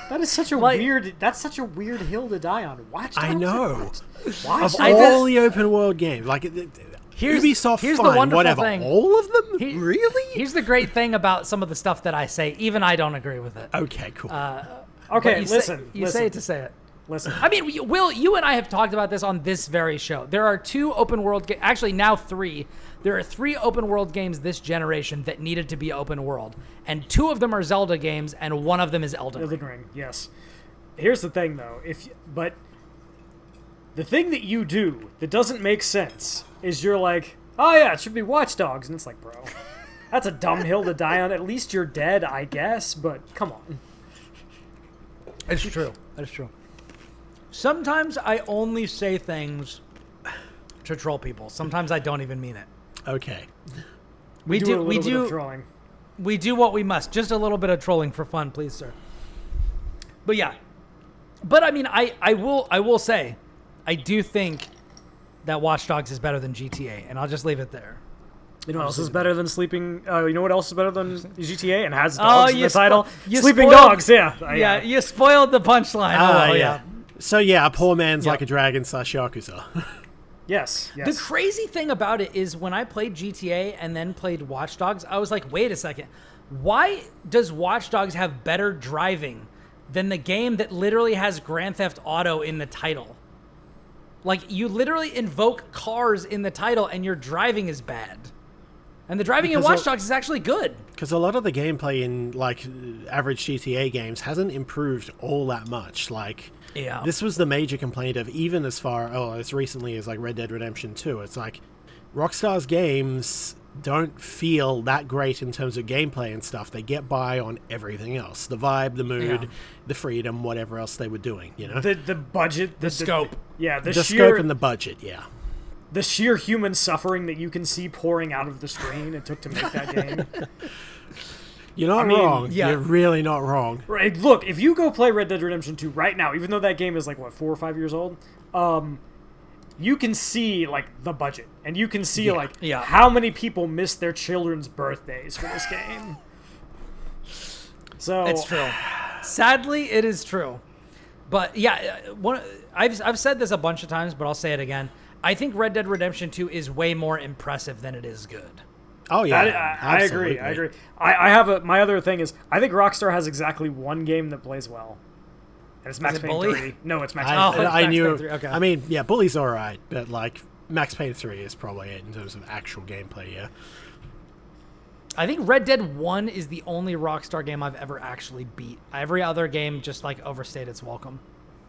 That is such a weird. That's such a weird hill to die on. Watch Dogs. I know. Watch Dogs. Of all the open world games, like Ubisoft, here's fine, the wonderful whatever. Thing. All of them? Really? Here's the great thing about some of the stuff that I say. Even I don't agree with it. Okay, cool. Okay, listen. Say it to say it. Listen. I mean, Will, you and I have talked about this on this very show. There are 2 open world games, actually now 3. There are 3 open world games this generation that needed to be open world. And 2 of them are Zelda games, and 1 of them is Elden Ring. Yes. Here's the thing, though. But the thing that you do that doesn't make sense is you're like, oh yeah, it should be Watch Dogs. And it's like, bro, that's a dumb hill to die on. At least you're dead, I guess, but come on. It's true. That's true. Sometimes I only say things to troll people. Sometimes I don't even mean it. Okay. We do trolling. We do what we must. Just a little bit of trolling for fun, please, sir. But yeah. But I mean, I will say, I do think that Watch Dogs is better than GTA, and I'll just leave it there. You know what else is better than sleeping? You know what else is better than GTA and has dogs in the title? Sleeping dogs, yeah. You spoiled the punchline. Yeah. So yeah, a poor man's like a dragon / Yakuza. Yes. The crazy thing about it is when I played GTA and then played Watch Dogs, I was like, wait a second. Why does Watch Dogs have better driving than the game that literally has Grand Theft Auto in the title? Like, you literally invoke cars in the title and your driving is bad. And the driving in Watch Dogs is actually good. Because a lot of the gameplay in, like, average GTA games hasn't improved all that much. Like, this was the major complaint of even as recently as, like, Red Dead Redemption 2. It's like, Rockstar's games don't feel that great in terms of gameplay and stuff. They get by on everything else. The vibe, the mood, the freedom, whatever else they were doing, you know? The budget. The scope. The sheer, scope and the budget, yeah. The sheer human suffering that you can see pouring out of the screen it took to make that game. You're not wrong. Yeah. You're really not wrong. Right, look, if you go play Red Dead Redemption 2 right now, even though that game is like, what, 4 or 5 years old, you can see, like, the budget. And you can see, how many people missed their children's birthdays for this game. So It's true. Sadly, it is true. But, yeah, I've said this a bunch of times, but I'll say it again. I think Red Dead Redemption 2 is way more impressive than it is good. Oh, yeah. I agree. I have my other thing is, I think Rockstar has exactly one game that plays well. And it's Max Payne 3. No, it's Max Payne 3. I knew. 3. Okay. I mean, yeah, Bully's all right, but like Max Payne 3 is probably it in terms of actual gameplay. Yeah. I think Red Dead 1 is the only Rockstar game I've ever actually beat. Every other game just like overstayed its welcome.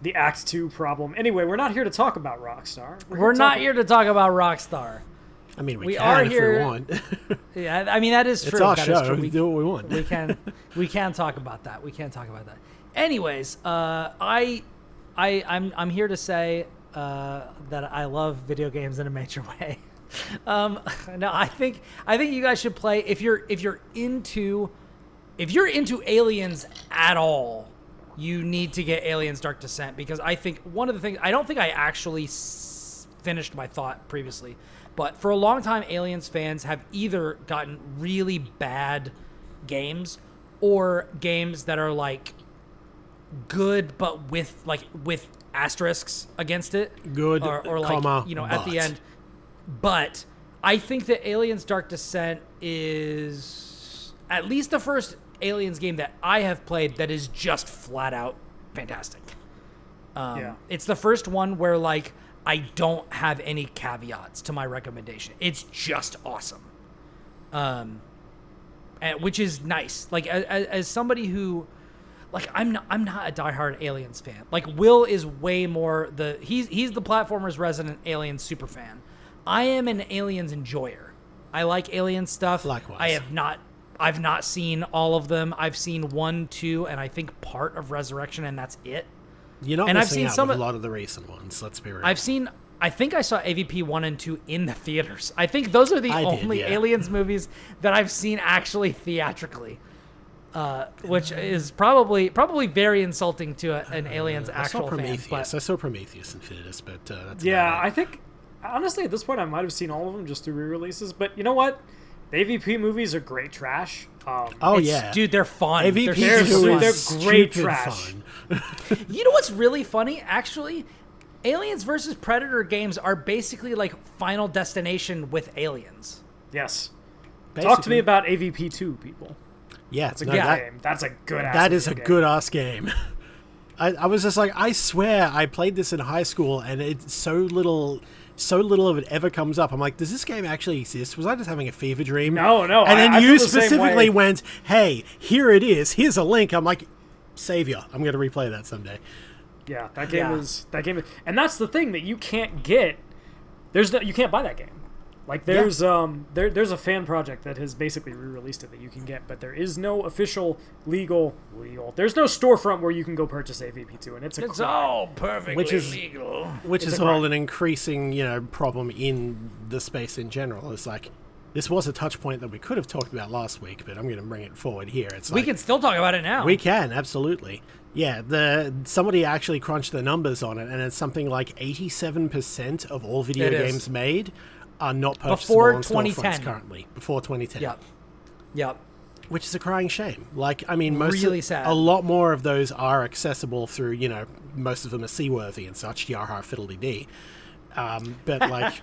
The Act 2 problem. Anyway, we're not here to talk about Rockstar. We're not here to talk about Rockstar. I mean, we We can are if here- we want. Yeah, I mean that is true. It's our That is show. true. We do what we want. We can talk about that. Anyways, I'm here to say that I love video games in a major way. No, I think you guys should play if you're into Aliens at all. You need to get Aliens Dark Descent, because I think one of the things, I don't think I actually finished my thought previously, but for a long time Aliens fans have either gotten really bad games or games that are like good but with asterisks against it, Good, or like, comma, at the end. But I think that Aliens Dark Descent is at least the first Aliens game that I have played that is just flat out fantastic. It's the first one where like I don't have any caveats to my recommendation. It's just awesome. And which is nice. Like as somebody who, like, I'm not a diehard Aliens fan. Like Will is way more he's the platformer's resident Aliens super fan. I am an Aliens enjoyer. I like Alien stuff. Likewise. I've not seen all of them. I've seen 1, 2, and I think part of Resurrection, and that's it. You're not and missing out with a lot of the recent ones. Let's be real. I think I saw AVP 1 and 2 in the theaters. I think those are the only Aliens movies that I've seen actually theatrically, which is probably very insulting to an Aliens actual fan. But I saw Prometheus in theaters, but that's I think honestly at this point I might have seen all of them just through re-releases. But you know what? The AVP movies are great trash. Dude, they're fun. AVP they're great trash. Fun. You know what's really funny? Actually, Aliens versus Predator games are basically like Final Destination with aliens. Yes. Basically. Talk to me about AVP 2, people. Yeah, that's a good game. That's a good ass. That is a game. good ass game. I was just like, I swear I played this in high school, and it's so little of it ever comes up. I'm like, does this game actually exist? Was I just having a fever dream? No. And then I you feel the same specifically way. went, hey, here it is. Here's a link. I'm like, savior. I'm going to replay that someday. Yeah, that game is, and that's the thing that you can't get. You can't buy that game. Like there's a fan project that has basically re-released it that you can get, but there is no official legal. There's no storefront where you can go purchase AVP2, and it's all perfectly legal. Which is all an increasing, problem in the space in general. It's like, this was a touch point that we could have talked about last week, but I'm going to bring it forward here. It's we can still talk about it now. We can, absolutely. Yeah, somebody actually crunched the numbers on it, and it's something like 87% of all video games made are not purchasable on storefronts currently. Before 2010. Yep. Which is a crying shame. Like, I mean, sad. A lot more of those are accessible through, most of them are seaworthy and such, yarha fiddly-dee. But, like,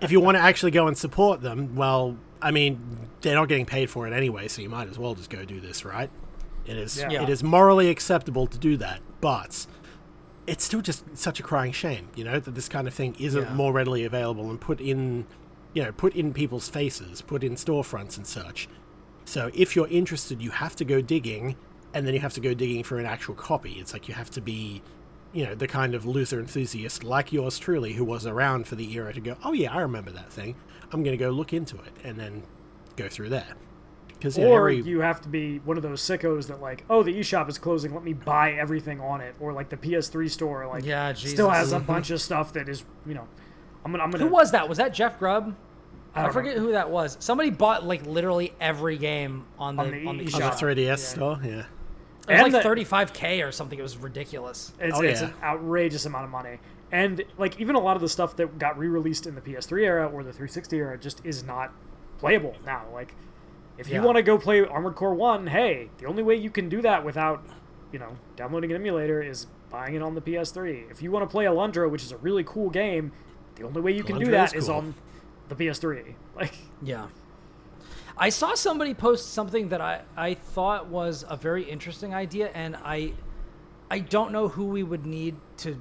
if you want to actually go and support them, well, I mean, they're not getting paid for it anyway, so you might as well just go do this, right? It is morally acceptable to do that, but it's still just such a crying shame, that this kind of thing isn't more readily available and put in people's faces, put in storefronts and such. So if you're interested, you have to go digging, and then you have to go digging for an actual copy. It's like you have to be, the kind of loser enthusiast like yours truly who was around for the era to go, oh yeah, I remember that thing. I'm going to go look into it and then go through there. Or you have to be one of those sickos that like, oh, the eShop is closing, let me buy everything on it. Or like the PS3 store, like still has a bunch of stuff that is, I'm gonna. Who was that? Was that Jeff Grubb? I forget who that was. Somebody bought like literally every game on the eShop. On the 3DS store, yeah. It was like $35K or something. It was ridiculous. It's an outrageous amount of money. And like even a lot of the stuff that got re-released in the PS3 era or the 360 era just is not playable now. Like if you want to go play Armored Core 1, hey, the only way you can do that without, downloading an emulator is buying it on the PS3. If you want to play Alundra, which is a really cool game, the only way you can do that is on the PS3. Like, yeah. I saw somebody post something that I thought was a very interesting idea, and I don't know who we would need to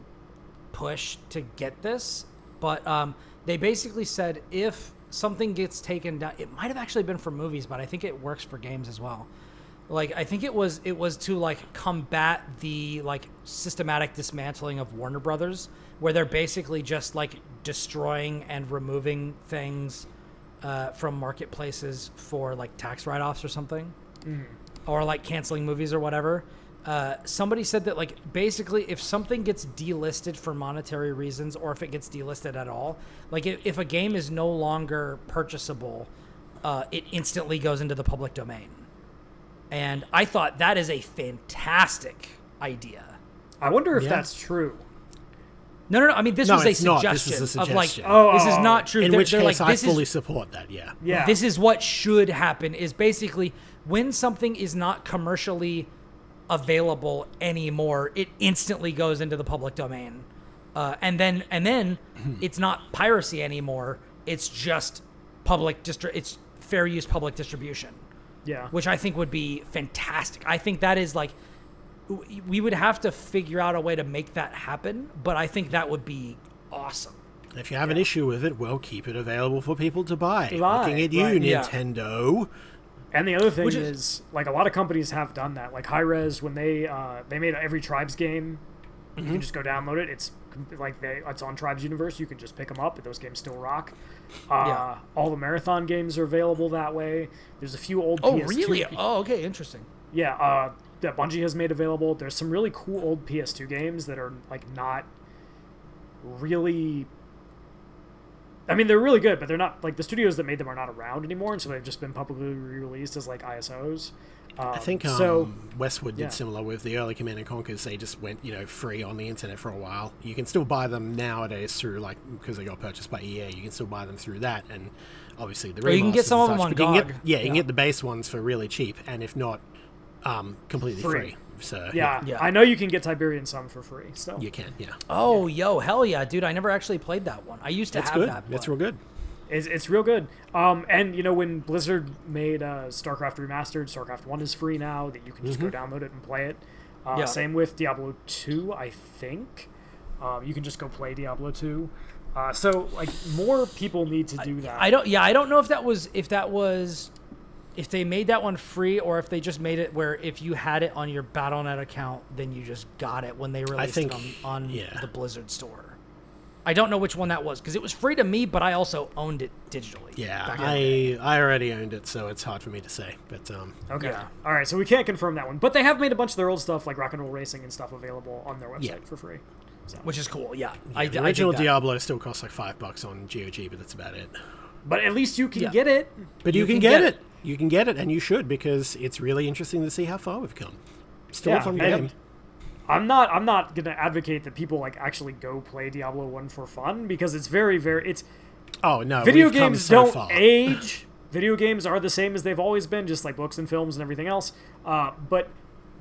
push to get this, but they basically said if something gets taken down, it might have actually been for movies, but I think it works for games as well. Like I think it was to like combat the like systematic dismantling of Warner Brothers, where they're basically just like destroying and removing things from marketplaces for like tax write-offs or something, or like canceling movies or whatever. Somebody said that like basically if something gets delisted for monetary reasons, or if it gets delisted at all, like if a game is no longer purchasable, it instantly goes into the public domain. And I thought that is a fantastic idea. I wonder if that's true. No. I mean, this was a suggestion. This is a suggestion. Of like, this is not true. In which case, I fully support that. Yeah. This is what should happen. Is basically when something is not commercially available anymore, it instantly goes into the public domain, and then it's not piracy anymore. It's just it's fair use public distribution. Yeah, which I think would be fantastic. I think that is like, we would have to figure out a way to make that happen, but I think that would be awesome. If you have an issue with it, well, keep it available for people to buy. Looking at you, Nintendo. Yeah. And the other thing is, like, a lot of companies have done that. Like Hi-Rez, when they made every Tribes game, you can just go download it. It's like it's on Tribes Universe. You can just pick them up, but those games still rock. All the Marathon games are available that way. There's a few old PS2. Oh, really? Oh, okay, interesting. Yeah, that Bungie has made available. There's some really cool old PS2 games that are, like, not really... I mean, they're really good, but they're not... Like, the studios that made them are not around anymore, and so they've just been publicly re-released as, like, ISOs. I think Westwood did similar with the early Command & Conquers. They just went, free on the internet for a while. You can still buy them nowadays through, like, because they got purchased by EA. You can still buy them through that, and obviously the remasters. You can get some of them on GOG. You can get the base ones for really cheap, and if not, completely free. So yeah. I know you can get Tiberian Sun for free. So you can, yeah. Oh, yo, hell yeah, dude! I never actually played that one. I used to have that. It's real good. It's real good. And when Blizzard made StarCraft Remastered, StarCraft 1 is free now. That you can just go download it and play it. Same with Diablo 2, I think. You can just go play Diablo 2. So like more people need to do that. I don't know if they made that one free, or if they just made it where if you had it on your Battle.net account, then you just got it when they released it on the Blizzard store. I don't know which one that was, because it was free to me, but I also owned it digitally. Yeah, I already owned it, so it's hard for me to say. But okay, all right, so we can't confirm that one, but they have made a bunch of their old stuff, like Rock and Roll Racing and stuff, available on their website for free. So. Which is cool. Yeah, the original Diablo still costs like $5 on GOG, but that's about it. But at least you can get it. But you can get it. You can get it, and you should, because it's really interesting to see how far we've come. Still a fun game. I'm not going to advocate that people like actually go play Diablo 1 for fun, because it's very, very... Video games don't age. Video games are the same as they've always been, just like books and films and everything else. But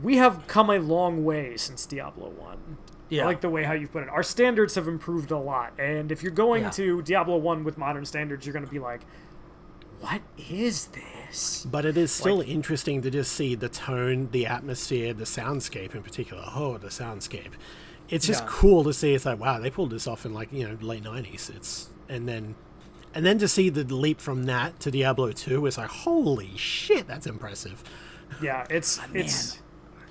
we have come a long way since Diablo 1. Yeah. I like the way how you put it. Our standards have improved a lot. And if you're going to Diablo 1 with modern standards, you're going to be like, what is this? But it is still interesting to just see the tone, the atmosphere, the soundscape in particular. Oh, the soundscape. It's just cool to see. It's like, wow, they pulled this off in like, late 90s. And then to see the leap from that to Diablo 2 is like, holy shit, that's impressive. Yeah, it's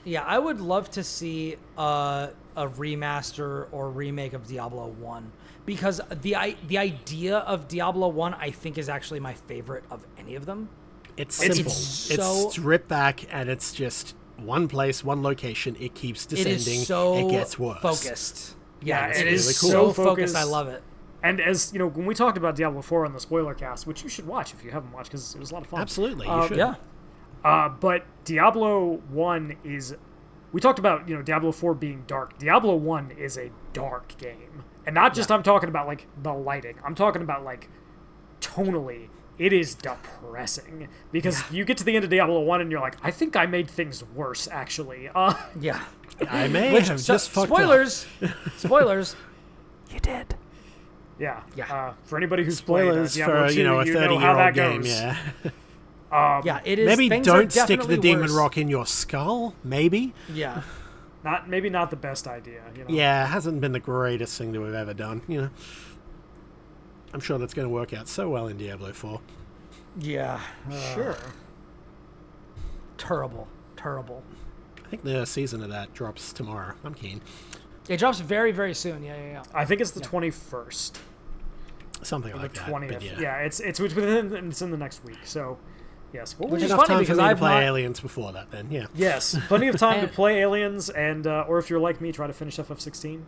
Yeah, I would love to see a remaster or remake of Diablo 1 because the idea of Diablo 1 I think is actually my favorite of any of them. It's simple. It's stripped back and it's just one place, one location. It keeps descending. It is so it gets worse. Focused. Yeah, it it is is really cool. so focused. I love it. And as you know, when we talked about Diablo 4 on the spoiler cast, which you should watch if you haven't watched because it was a lot of fun. Absolutely, you should. Yeah. But Diablo 1 is... We talked about, Diablo 4 being dark. Diablo 1 is a dark game. And not just I'm talking about, like, the lighting. I'm talking about, like, tonally, it is depressing. Because you get to the end of Diablo 1 and you're like, I think I made things worse, actually. Yeah. I may have just fucked spoilers. Spoilers. You did. Yeah. Yeah. For anybody who's Spoilers played Diablo 2, for, a 30-year-old game, goes. yeah. Yeah, it is. Maybe things don't are stick the definitely demon worse. rock in your skull, maybe? Yeah. Maybe not the best idea, Yeah, it hasn't been the greatest thing that we've ever done, I'm sure that's going to work out so well in Diablo 4. Yeah. Sure. Terrible. I think the season of that drops tomorrow. I'm keen. It drops very, very soon. Yeah. I think it's the 21st. Something Or like the that. 20th. But yeah, it's in the next week. So, yes. Which is enough funny time because for me to I've play not- Aliens before that, then, yeah. Yes, plenty of time to And- play Aliens, and or if you're like me, try to finish FF16.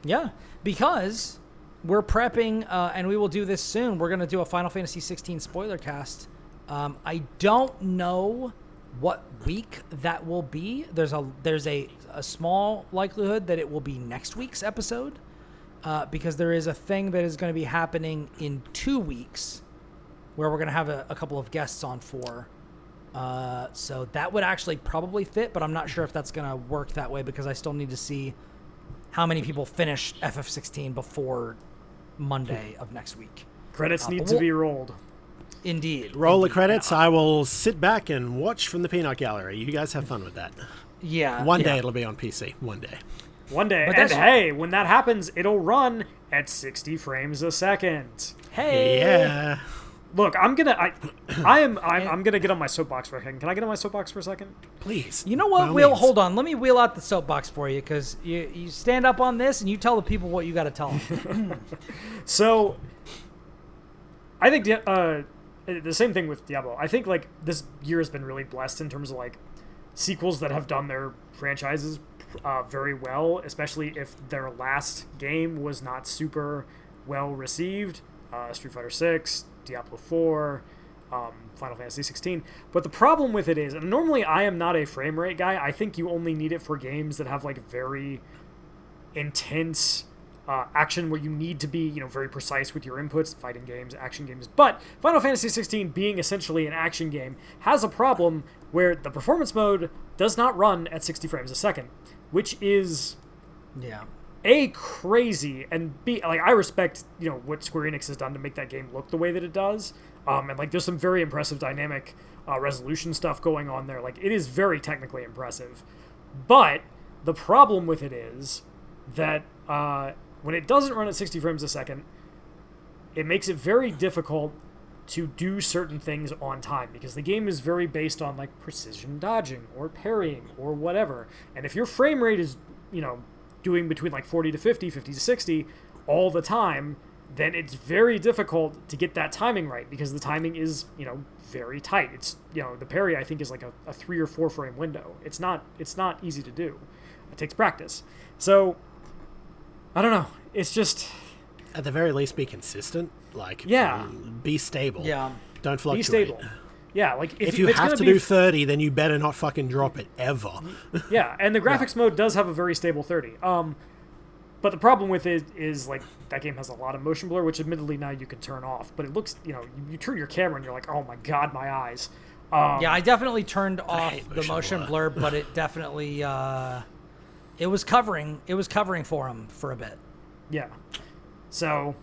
Yeah, because we're prepping, and we will do this soon. We're going to do a Final Fantasy 16 spoiler cast. I don't know what week that will be. There's a small likelihood that it will be next week's episode, because there is a thing that is going to be happening in 2 weeks where we're going to have a couple of guests on for. So that would actually probably fit, but I'm not sure if that's going to work that way because I still need to see how many people finish FF16 before Monday of next week. Credits need but to be rolled. Indeed. Roll the Indeed. credits. I will sit back and watch from the peanut gallery. You guys have fun with that. Yeah. One yeah. day it'll be on PC. One day. One day, But and that's- hey, when that happens, it'll run at 60 frames a second. Hey. Yeah. Look, I'm gonna get on my soapbox for a second. Can I get on my soapbox for a second? Please. You know by what, all Will? means. Hold on. Let me wheel out the soapbox for you because you stand up on this and you tell the people what you got to tell them. So, I think the same thing with Diablo. I think like this year has been really blessed in terms of like sequels that have done their franchises very well, especially if their last game was not super well received. Street Fighter 6, Diablo 4, Final Fantasy 16. But the problem with it is, and normally I am not a frame rate guy. I think you only need it for games that have like very intense action where you need to be, very precise with your inputs, fighting games, action games. But Final Fantasy 16 being essentially an action game has a problem where the performance mode does not run at 60 frames a second, which is Yeah. A, crazy, and B, like, I respect, what Square Enix has done to make that game look the way that it does. And like, there's some very impressive dynamic resolution stuff going on there. Like, it is very technically impressive. But the problem with it is that when it doesn't run at 60 frames a second, it makes it very difficult to do certain things on time because the game is very based on like precision dodging or parrying or whatever. And if your frame rate is, doing between like 40 to 50, 50 to 60 all the time, then it's very difficult to get that timing right because the timing is, very tight. It's, the parry I think is like a 3 or 4 frame window. It's not easy to do. It takes practice. So I don't know. It's just, At the very least, be consistent. Like, Yeah. be stable. Yeah. Don't fluctuate. be stable. Yeah, like If you it's have gonna to be do 30, then you better not fucking drop it ever. Yeah, and the graphics mode does have a very stable 30. But the problem with it is, like, that game has a lot of motion blur, which admittedly now you can turn off. But it looks, you turn your camera and you're like, oh my god, my eyes. Yeah, I definitely turned off hate the motion motion blur. blur, but it definitely it was covering for him for a bit. Yeah. So,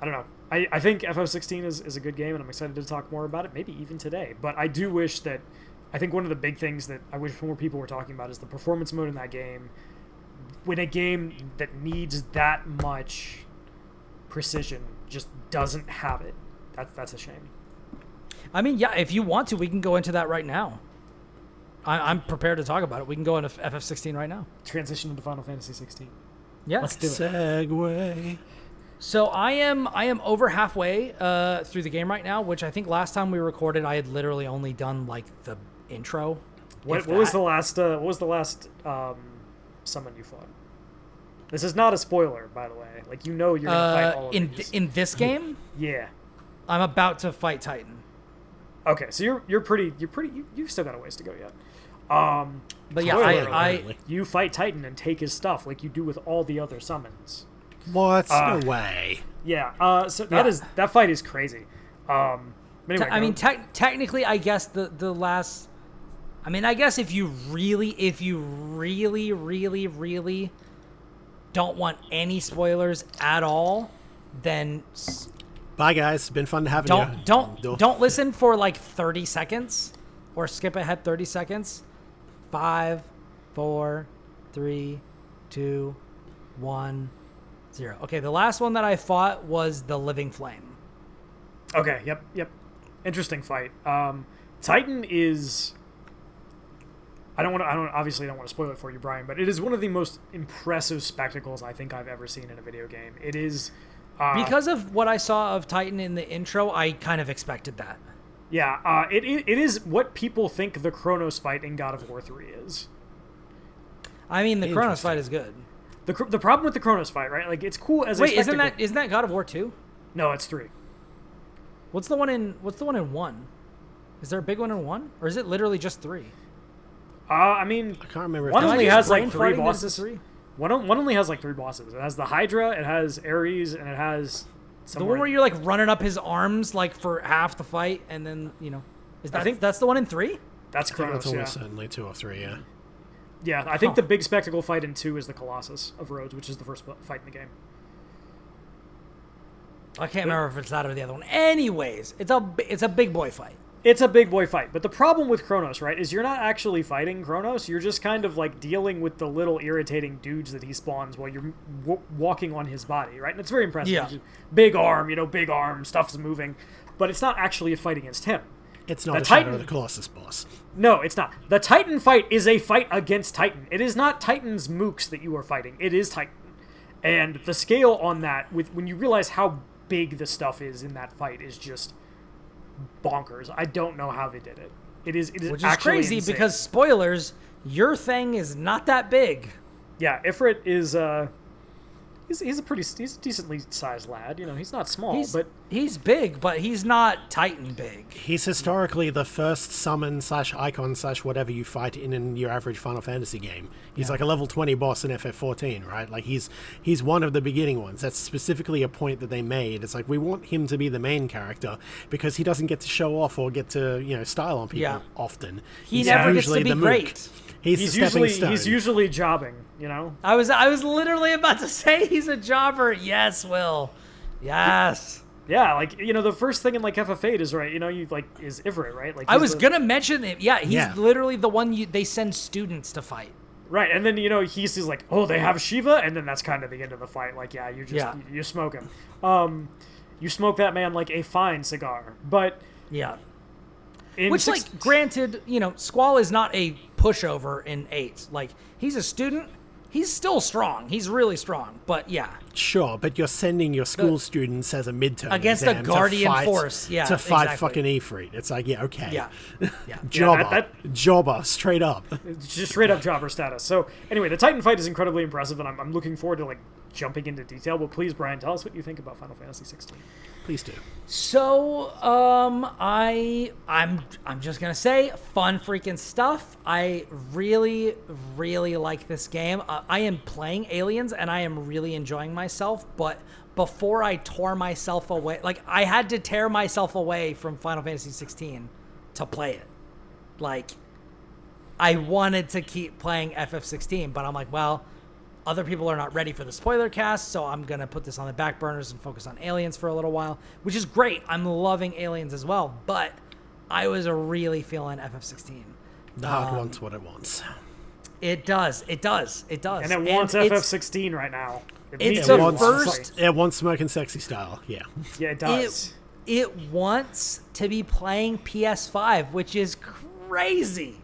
I don't know. I think FF16 is a good game, and I'm excited to talk more about it, maybe even today. But I do wish that, I think one of the big things that I wish more people were talking about is the performance mode in that game. When a game that needs that much precision just doesn't have it, that's a shame. I mean, yeah, if you want to, we can go into that right now. I'm prepared to talk about it. We can go into FF16 right now. Transition into Final Fantasy 16. Yeah, Let's do it. Segway. So I am over halfway through the game right now, which I think last time we recorded, I had literally only done like the intro. What was the last summon you fought? This is not a spoiler, by the way. Like, you know you're gonna fight all of these. In this game, Yeah. I'm about to fight Titan. Okay, so you've still got a ways to go yet. But yeah, spoiler, you fight Titan and take his stuff like you do with all the other summons. What? No way. Yeah. So that fight is crazy. Anyway, I mean, technically, I guess the last. I mean, I guess if you really don't want any spoilers at all, then Bye, guys. It's been fun to have you. Don't listen for like 30 seconds, or skip ahead 30 seconds. 5, 4, 3, 2, 1, 0. Okay, the last one that I fought was the Living Flame. Okay. Yep. Interesting fight. Titan is. Obviously don't want to spoil it for you, Brian, but it is one of the most impressive spectacles I think I've ever seen in a video game. It is. Because of what I saw of Titan in the intro, I kind of expected that. Yeah, it is what people think the Kronos fight in God of War 3 is. I mean, the Kronos fight is good. The problem with the Kronos fight, right? Like, it's cool as a spectacle. Wait, isn't that God of War 2? No, it's 3. What's the one in 1? Is there a big one in 1? Or is it literally just 3? I mean, I can't remember. One only has like 3 fighting bosses. One only has like 3 bosses. It has the Hydra, it has Ares, and it has the one where you're like running up his arms like for half the fight, and then I think that's the one in 3. That's Kronos. That's almost certainly 2 or 3. Yeah. Yeah, I think the big spectacle fight in 2 is the Colossus of Rhodes, which is the first fight in the game. I can't remember if it's that or the other one. Anyways, it's a big boy fight. It's a big boy fight, but the problem with Kronos, right, is you're not actually fighting Kronos. You're just kind of like dealing with the little irritating dudes that he spawns while you're walking on his body, right? And it's very impressive. Yeah. Big arm, stuff's moving, but it's not actually a fight against him. It's not Shadow of the Colossus boss. No, it's not. The Titan fight is a fight against Titan. It is not Titan's mooks that you are fighting. It is Titan. And the scale on that, when you realize how big the stuff is in that fight, is just bonkers. I don't know how they did it. It is which is actually crazy insane. Because spoilers, your thing is not that big. Yeah, Ifrit is he's a decently sized lad. He's not small, but he's big, but he's not Titan big. He's historically the first summon / icon / whatever you fight in your average Final Fantasy game. He's like a level 20 boss in FF14, right? Like he's one of the beginning ones. That's specifically a point that they made. It's like we want him to be the main character because he doesn't get to show off or get to style on people often. He never gets to be great. Mook. He's usually jobbing, I was literally about to say he's a jobber. Yes, Will. Yes. Yeah, like the first thing in like FF8 is right. You like is Ifrit, right? Like I was gonna mention it. Yeah, he's literally the one they send students to fight. Right, and then he's like, oh, they have Shiva, and then that's kind of the end of the fight. Like, you smoke him. You smoke that man like a fine cigar, but which, like, granted, Squall is not a pushover in 8. Like, he's a student. He's still strong. He's really strong. But, yeah. Sure, but you're sending your school students as a midterm against a guardian force. Yeah, to fight fucking Ifrit. It's like, okay. Yeah. Jobber, straight up. It's just straight up jobber status. So, anyway, the Titan fight is incredibly impressive, and I'm looking forward to, like, jumping into detail. But please, Brian, tell us what you think about Final Fantasy 16. Please do. So, I'm just gonna say, fun freaking stuff. I really, really like this game. I am playing Aliens, and I am really enjoying myself. But before I tore myself away, like I had to tear myself away from Final Fantasy 16 to play it. Like, I wanted to keep playing FF16, but I'm like, well, other people are not ready for the spoiler cast, so I'm going to put this on the back burners and focus on Aliens for a little while, which is great. I'm loving Aliens as well, but I was really feeling FF16. The heart wants what it wants. It does. And it wants FF16 right now. It wants smoking sexy style, yeah. Yeah, it does. It wants to be playing PS5, which is crazy.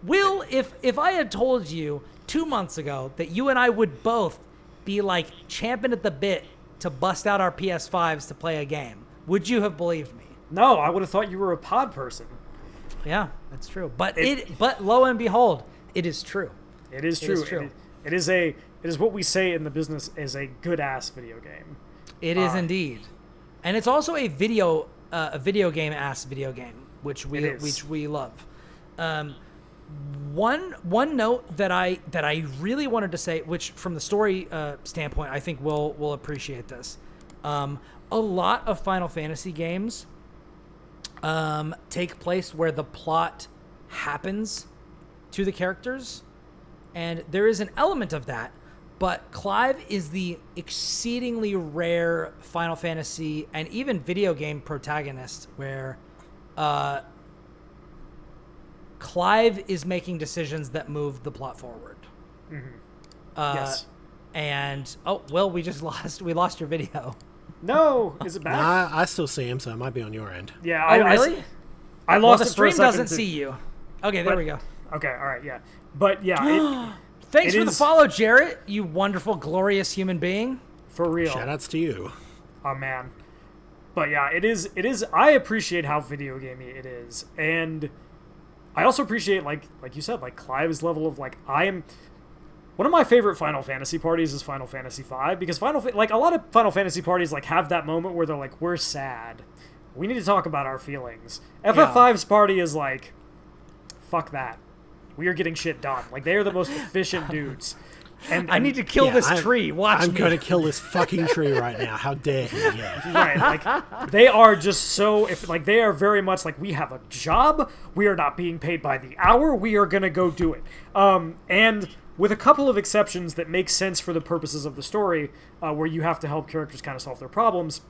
Will, if I had told you 2 months ago that you and I would both be like champing at the bit to bust out our PS5s to play a game, would you have believed me? No, I would have thought you were a pod person. Yeah, that's true. But but lo and behold, it is true. It is true. It is what we say in the business is a good ass video game. It is indeed, and it's also a video game ass video game, which we love. One note that I really wanted to say, which from the story standpoint, I think we'll appreciate this. A lot of Final Fantasy games take place where the plot happens to the characters, and there is an element of that. But Clive is the exceedingly rare Final Fantasy and even video game protagonist where Clive is making decisions that move the plot forward. Mm-hmm. Yes. And Will, we lost your video. No, is it back? Nah, I still see him, so it might be on your end. Yeah. Really? I lost the it for a stream second doesn't see you. Okay, there we go. Okay, all right, yeah. But yeah, thanks for the follow, Jarrett. You wonderful, glorious human being. For real. Shoutouts to you. Oh man. But yeah, it is. I appreciate how video gamey it is, and I also appreciate like you said, like Clive's level of like I am. One of my favorite Final Fantasy parties is Final Fantasy V because a lot of Final Fantasy parties like have that moment where they're like, we're sad, we need to talk about our feelings. FF5's party is like, fuck that, we are getting shit done. Like they are the most efficient dudes. And I need to kill this tree. I'm going to kill this fucking tree right now. How dare you? Yeah. Right, like they are just so they are very much like, we have a job, we are not being paid by the hour, we are going to go do it. And with a couple of exceptions that make sense for the purposes of the story, where you have to help characters kind of solve their problems,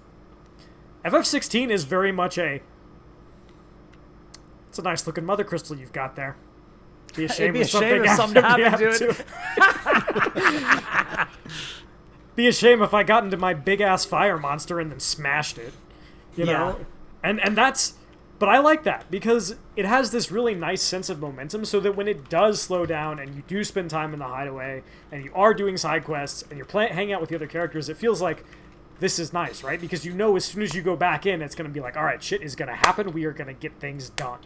FF16 is very much it's a nice looking mother crystal you've got there. Be ashamed if something happened to it. Be ashamed if I got into my big ass fire monster and then smashed it. You know? And that's, but I like that because it has this really nice sense of momentum so that when it does slow down and you do spend time in the hideaway and you are doing side quests and you're hanging out with the other characters, it feels like this is nice, right? Because you know as soon as you go back in, it's going to be like, all right, shit is going to happen. We are going to get things done.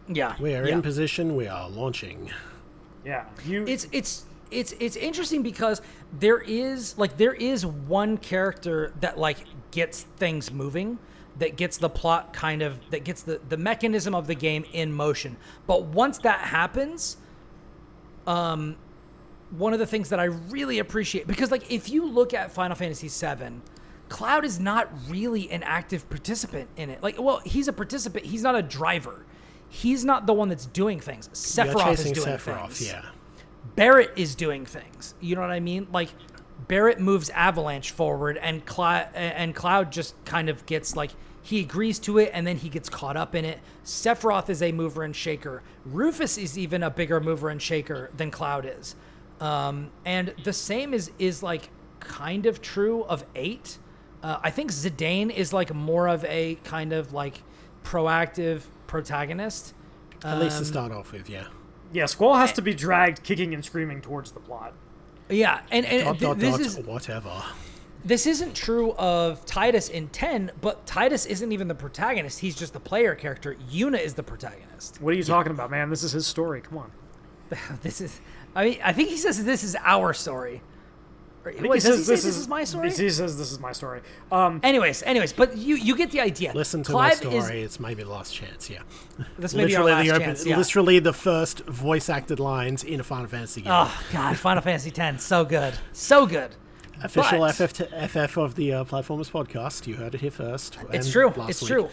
Yeah. We are in position. We are launching. Yeah. It's interesting because there is one character that like gets things moving, that gets the plot that gets the mechanism of the game in motion. But once that happens, one of the things that I really appreciate, because like if you look at Final Fantasy VII, Cloud is not really an active participant in it. Like, well, he's a participant. He's not a driver. He's not the one that's doing things. Sephiroth is doing things. Yeah. Barrett is doing things. You know what I mean? Like, Barrett moves Avalanche forward, and Cloud just kind of gets like, he agrees to it, and then he gets caught up in it. Sephiroth is a mover and shaker. Rufus is even a bigger mover and shaker than Cloud is. And the same is like kind of true of 8. I think Zidane is like more of a kind of like proactive protagonist. At least to start off with, yeah. Yeah, Squall has to be dragged kicking and screaming towards the plot. Yeah, and this is whatever. This isn't true of Tidus in 10, but Tidus isn't even the protagonist. He's just the player character. Yuna is the protagonist. What are you talking about, man? This is his story. Come on. I think he says this is our story. Wait, does he say this is my story? He says this is my story. Anyways, but you get the idea. Listen to my story. It's maybe the last chance, yeah. This may be our last chance, yeah. Literally the first voice-acted lines in a Final Fantasy game. Oh, God, Final Fantasy X. So good. So good. Official FF of the Platformers podcast. You heard it here first. It's true. It's true.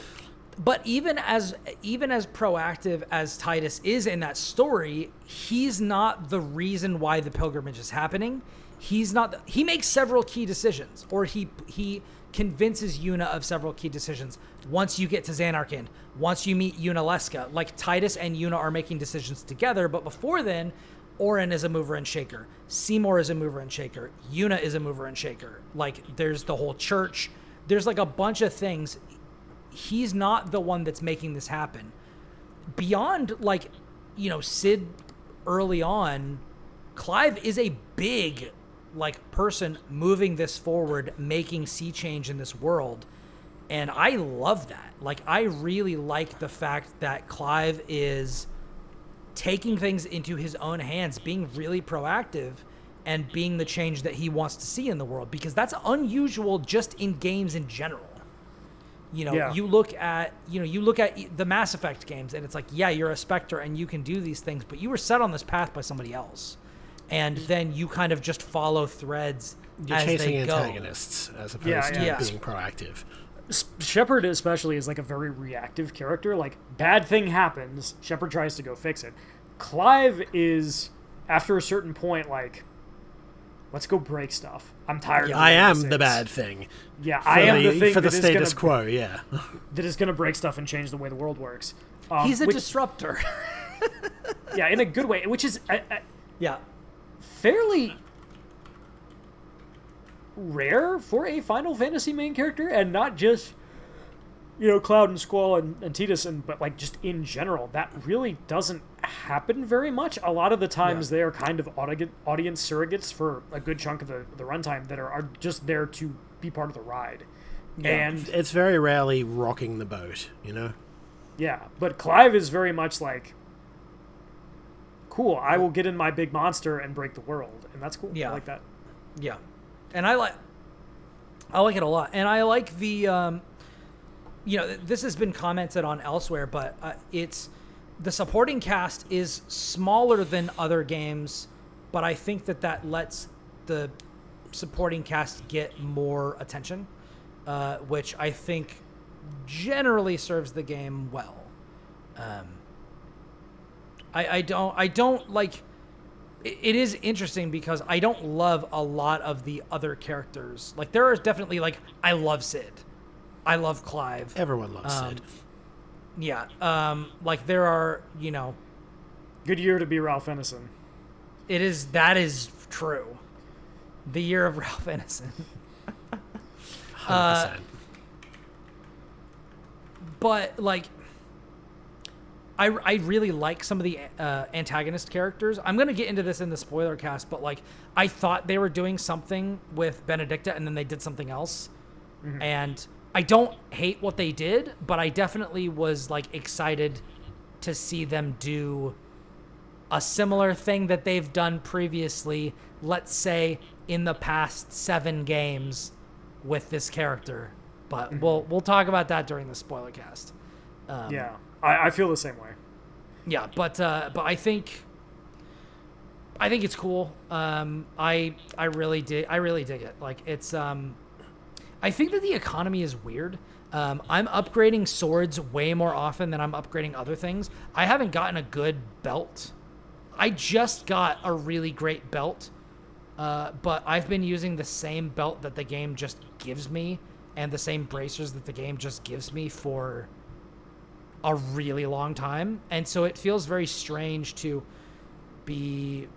But even as proactive as Tidus is in that story, he's not the reason why the pilgrimage is happening. He makes several key decisions, or he convinces Yuna of several key decisions. Once you get to Xanarkand, once you meet Yuna Leska, like Tidus and Yuna are making decisions together, but before then, Auron is a mover and shaker. Seymour is a mover and shaker. Yuna is a mover and shaker. Like, there's the whole church. There's like a bunch of things. He's not the one that's making this happen. Beyond like Sid early on, Clive is a big, like, person moving this forward, making sea change in this world. And I love that. Like, I really like the fact that Clive is taking things into his own hands, being really proactive, and being the change that he wants to see in the world, because that's unusual just in games in general. You look at the Mass Effect games, and it's like, yeah, you're a Spectre and you can do these things, but you were set on this path by somebody else, and then you kind of just follow threads. You're as chasing they antagonists go. as opposed to being proactive. Shepard especially is like a very reactive character. Like, bad thing happens, Shepard tries to go fix it. Clive is, after a certain point, like, let's go break stuff. I'm tired of I am the bad thing. Yeah, I am the thing for the that status quo, yeah. that is going to break stuff and change the way the world works. He's a disruptor. Yeah, in a good way, which is yeah, fairly rare for a Final Fantasy main character, and not just Cloud and Squall and Tidus, but like just in general, that really doesn't happen very much. A lot of the times they are kind of audience surrogates for a good chunk of the runtime that are just there to be part of the ride. Yeah. And it's very rarely rocking the boat, Yeah, but Clive is very much like, cool, I will get in my big monster and break the world, and that's cool. Yeah. I like that. Yeah, and I like it a lot, and I like the this has been commented on elsewhere, but the supporting cast is smaller than other games, but I think that lets the supporting cast get more attention, which I think generally serves the game well. I don't like. It is interesting because I don't love a lot of the other characters. Like, there are definitely, like, I love Sid. I love Clive. Everyone loves Sid. Yeah. Like, there are, Good year to be Ralph Ineson. That is true. The year of Ralph Ineson. 100%. But, like, I really like some of the antagonist characters. I'm going to get into this in the spoiler cast, but, like, I thought they were doing something with Benedicta, and then they did something else. Mm-hmm. And I don't hate what they did, but I definitely was, like, excited to see them do a similar thing that they've done previously, let's say, in the past 7 games with this character. But we'll talk about that during the spoiler cast. Yeah, I feel the same way. Yeah, but I think it's cool. I really dig it. Like, it's I think that the economy is weird. I'm upgrading swords way more often than I'm upgrading other things. I haven't gotten a good belt. I just got a really great belt, but I've been using the same belt that the game just gives me and the same bracers that the game just gives me for a really long time. And so it feels very strange to be,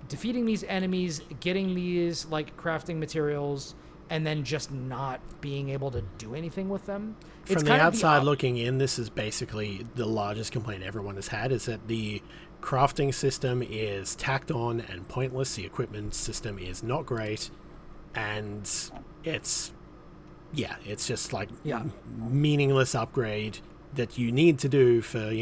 defeating these enemies, getting these, like, crafting materials, and then just not being able to do anything with them. From the outside looking in, this is basically the largest complaint everyone has had, is that the crafting system is tacked on and pointless. The equipment system is not great, and it's just like meaningless upgrade that you need to do for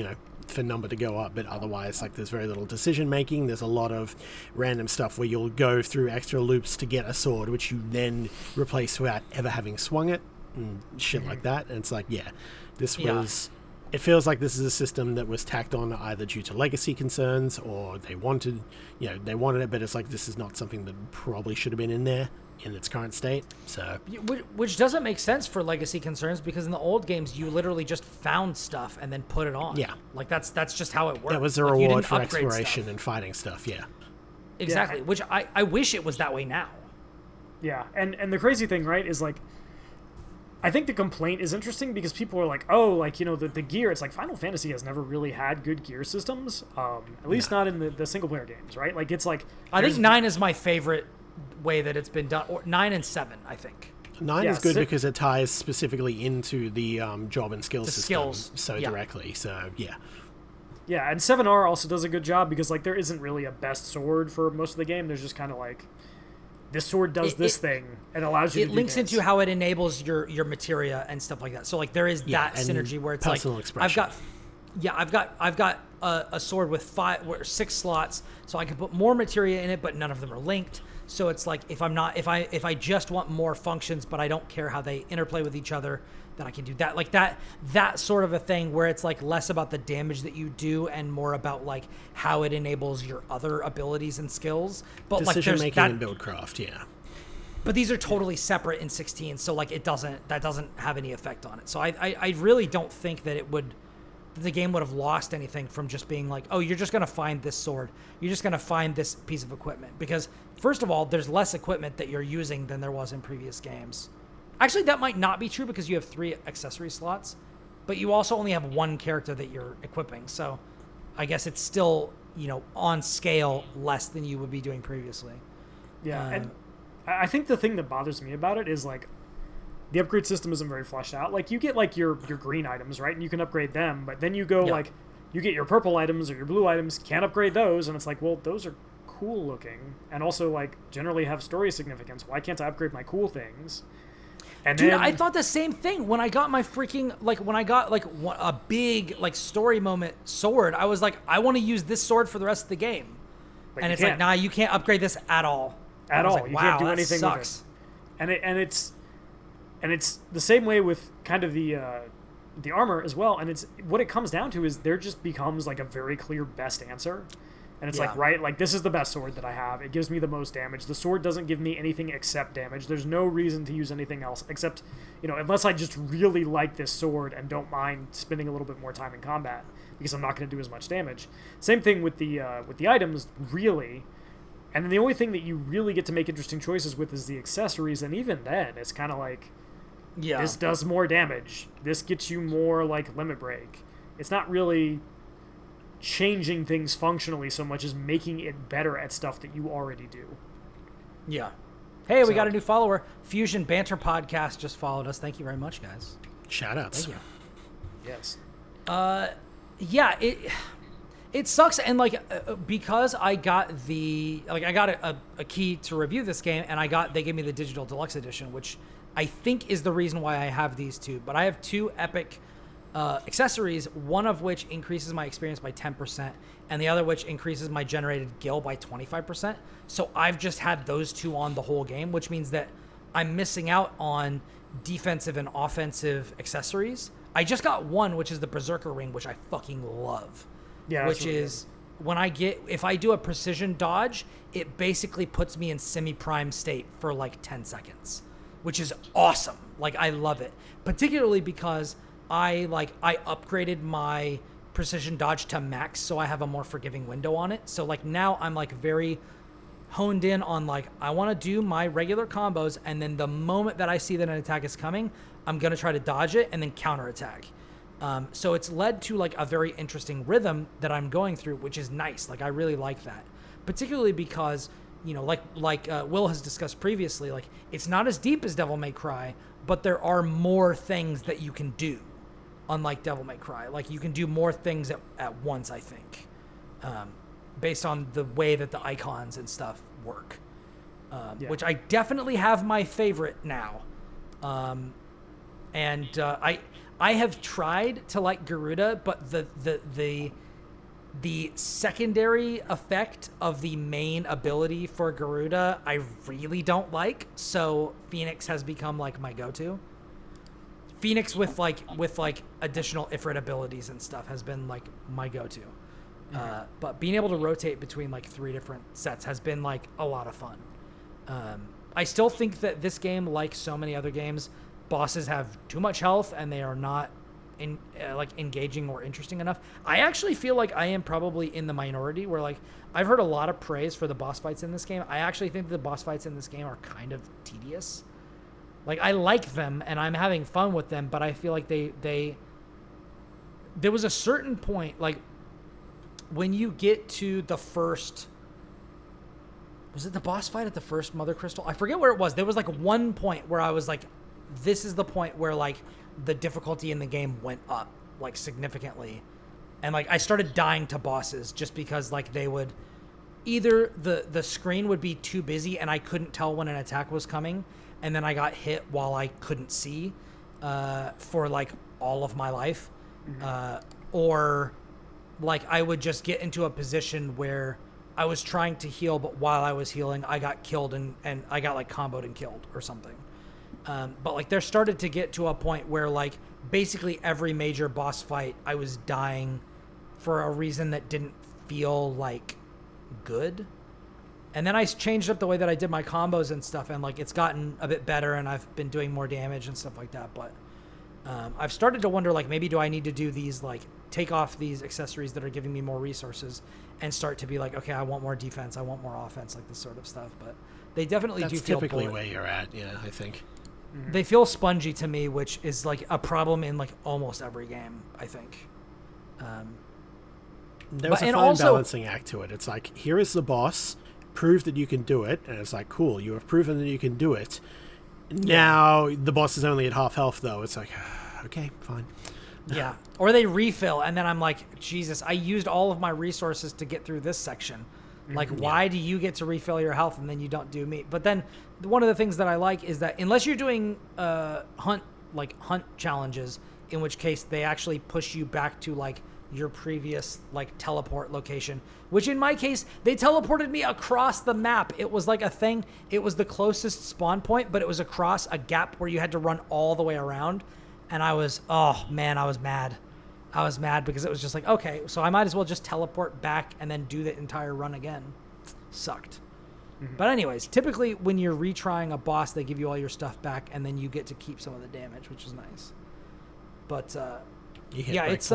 number to go up, but otherwise, like, there's very little decision making. There's a lot of random stuff where you'll go through extra loops to get a sword, which you then replace without ever having swung it, and shit like that. And it's like, it feels like this is a system that was tacked on either due to legacy concerns, or they wanted it, but it's like, this is not something that probably should have been in there in its current state. So, which doesn't make sense for legacy concerns, because in the old games you literally just found stuff and then put it on. Yeah, like that's just how it worked. That was the reward for exploration and fighting stuff. Yeah, exactly. Which I wish it was that way now. Yeah, and the crazy thing, right, is like, I think the complaint is interesting because people are like, oh, like, the gear. It's like, Final Fantasy has never really had good gear systems, at least not in the single player games, right? Like, it's like, I think 9 is my favorite way that it's been done, or 9 and 7, I think. 9 is good because it ties specifically into the job and skills system skills so directly. So Yeah, and 7R also does a good job because like there isn't really a best sword for most of the game. There's just kind of like this sword does this thing and allows you to do it links this. into how it enables your materia and stuff like that. So like there is that synergy where it's personal like expression. I've got a sword with 6 slots, so I can put more materia in it, but none of them are linked. So it's like if I just want more functions, but I don't care how they interplay with each other, then I can do that. Like that sort of a thing where it's like less about the damage that you do and more about like how it enables your other abilities and skills. But decision like making and buildcraft, yeah. But these are totally separate in 16, so like that doesn't have any effect on it. So I really don't think that the game would have lost anything from just being like, oh, you're just going to find this sword. You're just going to find this piece of equipment. Because, first of all, there's less equipment that you're using than there was in previous games. Actually, that might not be true because you have 3 accessory slots, but you also only have 1 character that you're equipping. So I guess it's still, on scale less than you would be doing previously. Yeah, and I think the thing that bothers me about it is, like, the upgrade system isn't very fleshed out. Like, you get, like, your green items, right? And you can upgrade them, but then you go, like, you get your purple items or your blue items, can't upgrade those, and it's like, well, those are cool looking, and also, like, generally have story significance. Why can't I upgrade my cool things? And Dude, then, I thought the same thing when I got my freaking, like, when I got, like, a big, like, story moment sword. I was like, I want to use this sword for the rest of the game. And it's like, nah, you can't upgrade this at all. At all. Like, You wow, can't do that anything sucks. with it. And it's the same way with kind of the armor as well. And it's what it comes down to is there just becomes like a very clear best answer. And it's like, right, like this is the best sword that I have. It gives me the most damage. The sword doesn't give me anything except damage. There's no reason to use anything else except, unless I just really like this sword and don't mind spending a little bit more time in combat because I'm not going to do as much damage. Same thing with the items, really. And then the only thing that you really get to make interesting choices with is the accessories. And even then, it's kind of like, this does more damage. This gets you more, like, limit break. It's not really changing things functionally so much as making it better at stuff that you already do. Yeah. Hey, we got a new follower. Fusion Banter Podcast just followed us. Thank you very much, guys. Shoutouts. Thank you. Yes. Yeah, it sucks, and like because I got I got a key to review this game, and they gave me the digital deluxe edition, which I think is the reason why I have these 2. But I have 2 epic accessories, one of which increases my experience by 10%, and the other which increases my generated gil by 25%. So I've just had those 2 on the whole game, which means that I'm missing out on defensive and offensive accessories. I just got 1, which is the Berserker Ring, which I fucking love. Yeah, which really is when if I do a precision dodge, it basically puts me in semi-prime state for like 10 seconds, which is awesome. Like, I love it, particularly because I upgraded my precision dodge to max, so I have a more forgiving window on it. So like now I'm like very honed in on like I want to do my regular combos, and then the moment that I see that an attack is coming, I'm gonna try to dodge it and then counterattack. So it's led to like a very interesting rhythm that I'm going through, which is nice. Like I really like that, particularly because like Will has discussed previously, like it's not as deep as Devil May Cry, but there are more things that you can do. Unlike Devil May Cry, like you can do more things at once, I think, based on the way that the icons and stuff work, which I definitely have my favorite now. I have tried to like Garuda, but the secondary effect of the main ability for Garuda I really don't like. So Phoenix has become like my go-to. Phoenix with additional Ifrit abilities and stuff has been like my go-to. But being able to rotate between like 3 different sets has been like a lot of fun. I still think that this game, like so many other games, bosses have too much health and they are not engaging or interesting enough. I actually feel like I am probably in the minority where like I've heard a lot of praise for the boss fights in this game. I actually think the boss fights in this game are kind of tedious. Like I like them and I'm having fun with them, but I feel like there was a certain point, like when you get to the first, was it the boss fight at the first Mother Crystal? I forget where it was. There was like one point where I was like, this is the point where like the difficulty in the game went up like significantly. And like I started dying to bosses just because like they would either the screen would be too busy and I couldn't tell when an attack was coming, and then I got hit while I couldn't see for like all of my life, or like I would just get into a position where I was trying to heal, but while I was healing, I got killed and I got like comboed and killed or something. But like there started to get to a point where like basically every major boss fight, I was dying for a reason that didn't feel like good. And then I changed up the way that I did my combos and stuff, and like it's gotten a bit better, and I've been doing more damage and stuff like that. But I've started to wonder, like, maybe do I need to do these, like, take off these accessories that are giving me more resources and start to be like, okay, I want more defense, I want more offense, like this sort of stuff. But they definitely do feel That's typically where you're at, yeah, I think. They feel spongy to me, which is like a problem in like almost every game, I think. There's a fine balancing act to it. It's like, here is the boss, prove that you can do it, and it's like, cool, you have proven that you can do it. Now the boss is only at half health, though. It's like, okay, fine. Yeah. Or they refill, and then I'm like, Jesus, I used all of my resources to get through this section. Like, why do you get to refill your health and then you don't do me? But then one of the things that I like is that unless you're doing hunt challenges, in which case they actually push you back to like your previous like teleport location, which in my case, they teleported me across the map. It was like a thing. It was the closest spawn point, but it was across a gap where you had to run all the way around. And I was, oh man, I was mad. I was mad because it was just like, okay, so I might as well just teleport back and then do the entire run again. Sucked. But anyways, typically when you're retrying a boss, they give you all your stuff back and then you get to keep some of the damage, which is nice. But you hit it's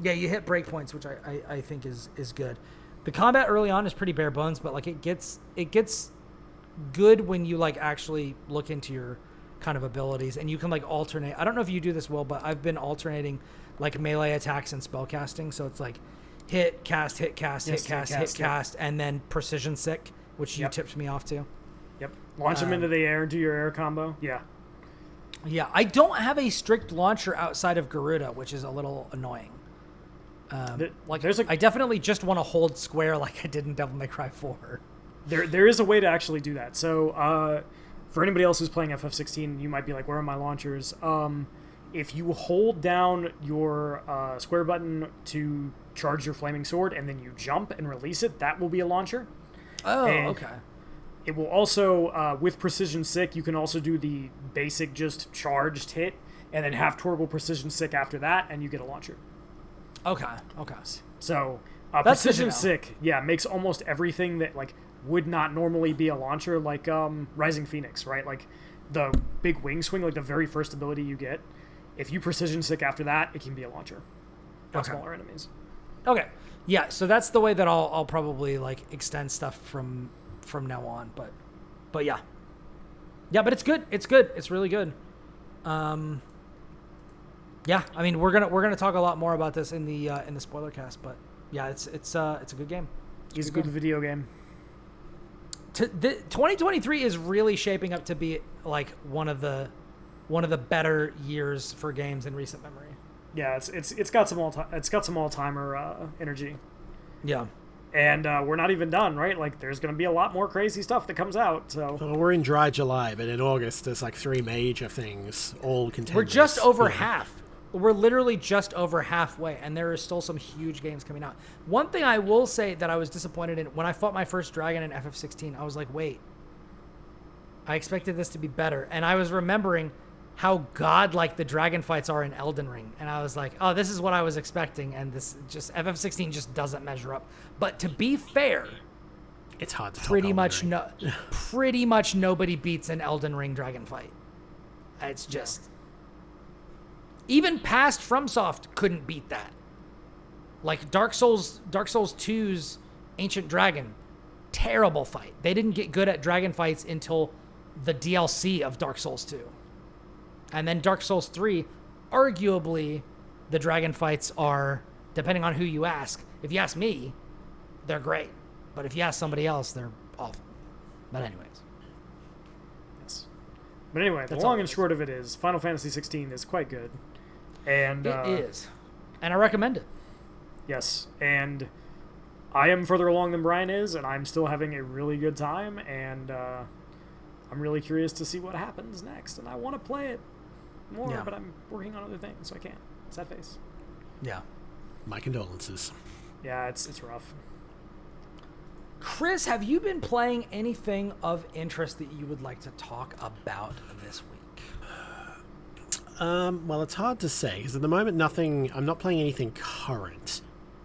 you hit breakpoints, which I think is good. The combat early on is pretty bare bones, but like it gets good when you like actually look into your kind of abilities and you can like alternate. I don't know if you do this, Will, but I've been alternating like melee attacks and spell casting. So it's like hit, cast, hit, cast, hit, cast, hit, cast, and then precision sick, which you tipped me off to. Yep. Launch them into the air and do your air combo. Yeah. Yeah. I don't have a strict launcher outside of Garuda, which is a little annoying. I definitely just want to hold square like I did in Devil May Cry 4. There is a way to actually do that. So for anybody else who's playing FF16, you might be like, where are my launchers? If you hold down your square button to charge your flaming sword and then you jump and release it, that will be a launcher. Oh, and okay. It will also, with Precision Sick, you can also do the basic just charged hit and then have Torgal Precision Sick after that, and you get a launcher. Okay. So Precision Sick, makes almost everything that like would not normally be a launcher, like Rising Phoenix, right? Like the big wing swing, like the very first ability you get. If you Precision Sick after that, it can be a launcher on smaller enemies. Okay. Yeah, so that's the way that I'll probably like extend stuff from now on. But yeah, but it's good. It's really good. Yeah, I mean we're gonna talk a lot more about this in the spoiler cast, but yeah, it's a good game. It's a good video game. 2023 is really shaping up to be like one of the better years for games in recent memory. Yeah, it's got some all-timer energy. Yeah. And we're not even done, right? Like, there's going to be a lot more crazy stuff that comes out. So well, we're in dry July, but in August there's like 3 major things, all contenders. We're just over half. We're literally just over halfway, and there are still some huge games coming out. One thing I will say that I was disappointed in, when I fought my first dragon in FF16, I was like, wait, I expected this to be better. And I was remembering how godlike the dragon fights are in Elden Ring. And I was like, oh, this is what I was expecting, and this just FF16 just doesn't measure up. But to be fair, it's hard to pretty much nobody beats an Elden Ring dragon fight. It's just even past FromSoft couldn't beat that. Like Dark Souls 2's Ancient Dragon, terrible fight. They didn't get good at dragon fights until the DLC of Dark Souls 2. And then Dark Souls 3, arguably, the dragon fights are, depending on who you ask. If you ask me, they're great. But if you ask somebody else, they're awful. But anyways. Yes. But anyway, the long and short of it is, Final Fantasy 16 is quite good. And it is. And I recommend it. Yes, and I am further along than Brian is, and I'm still having a really good time, and I'm really curious to see what happens next, and I want to play it more, but I'm working on other things, so I can't. Sad face. Yeah. My condolences. Yeah, it's rough. Kris, have you been playing anything of interest that you would like to talk about this week? Well, it's hard to say, because at the moment I'm not playing anything current,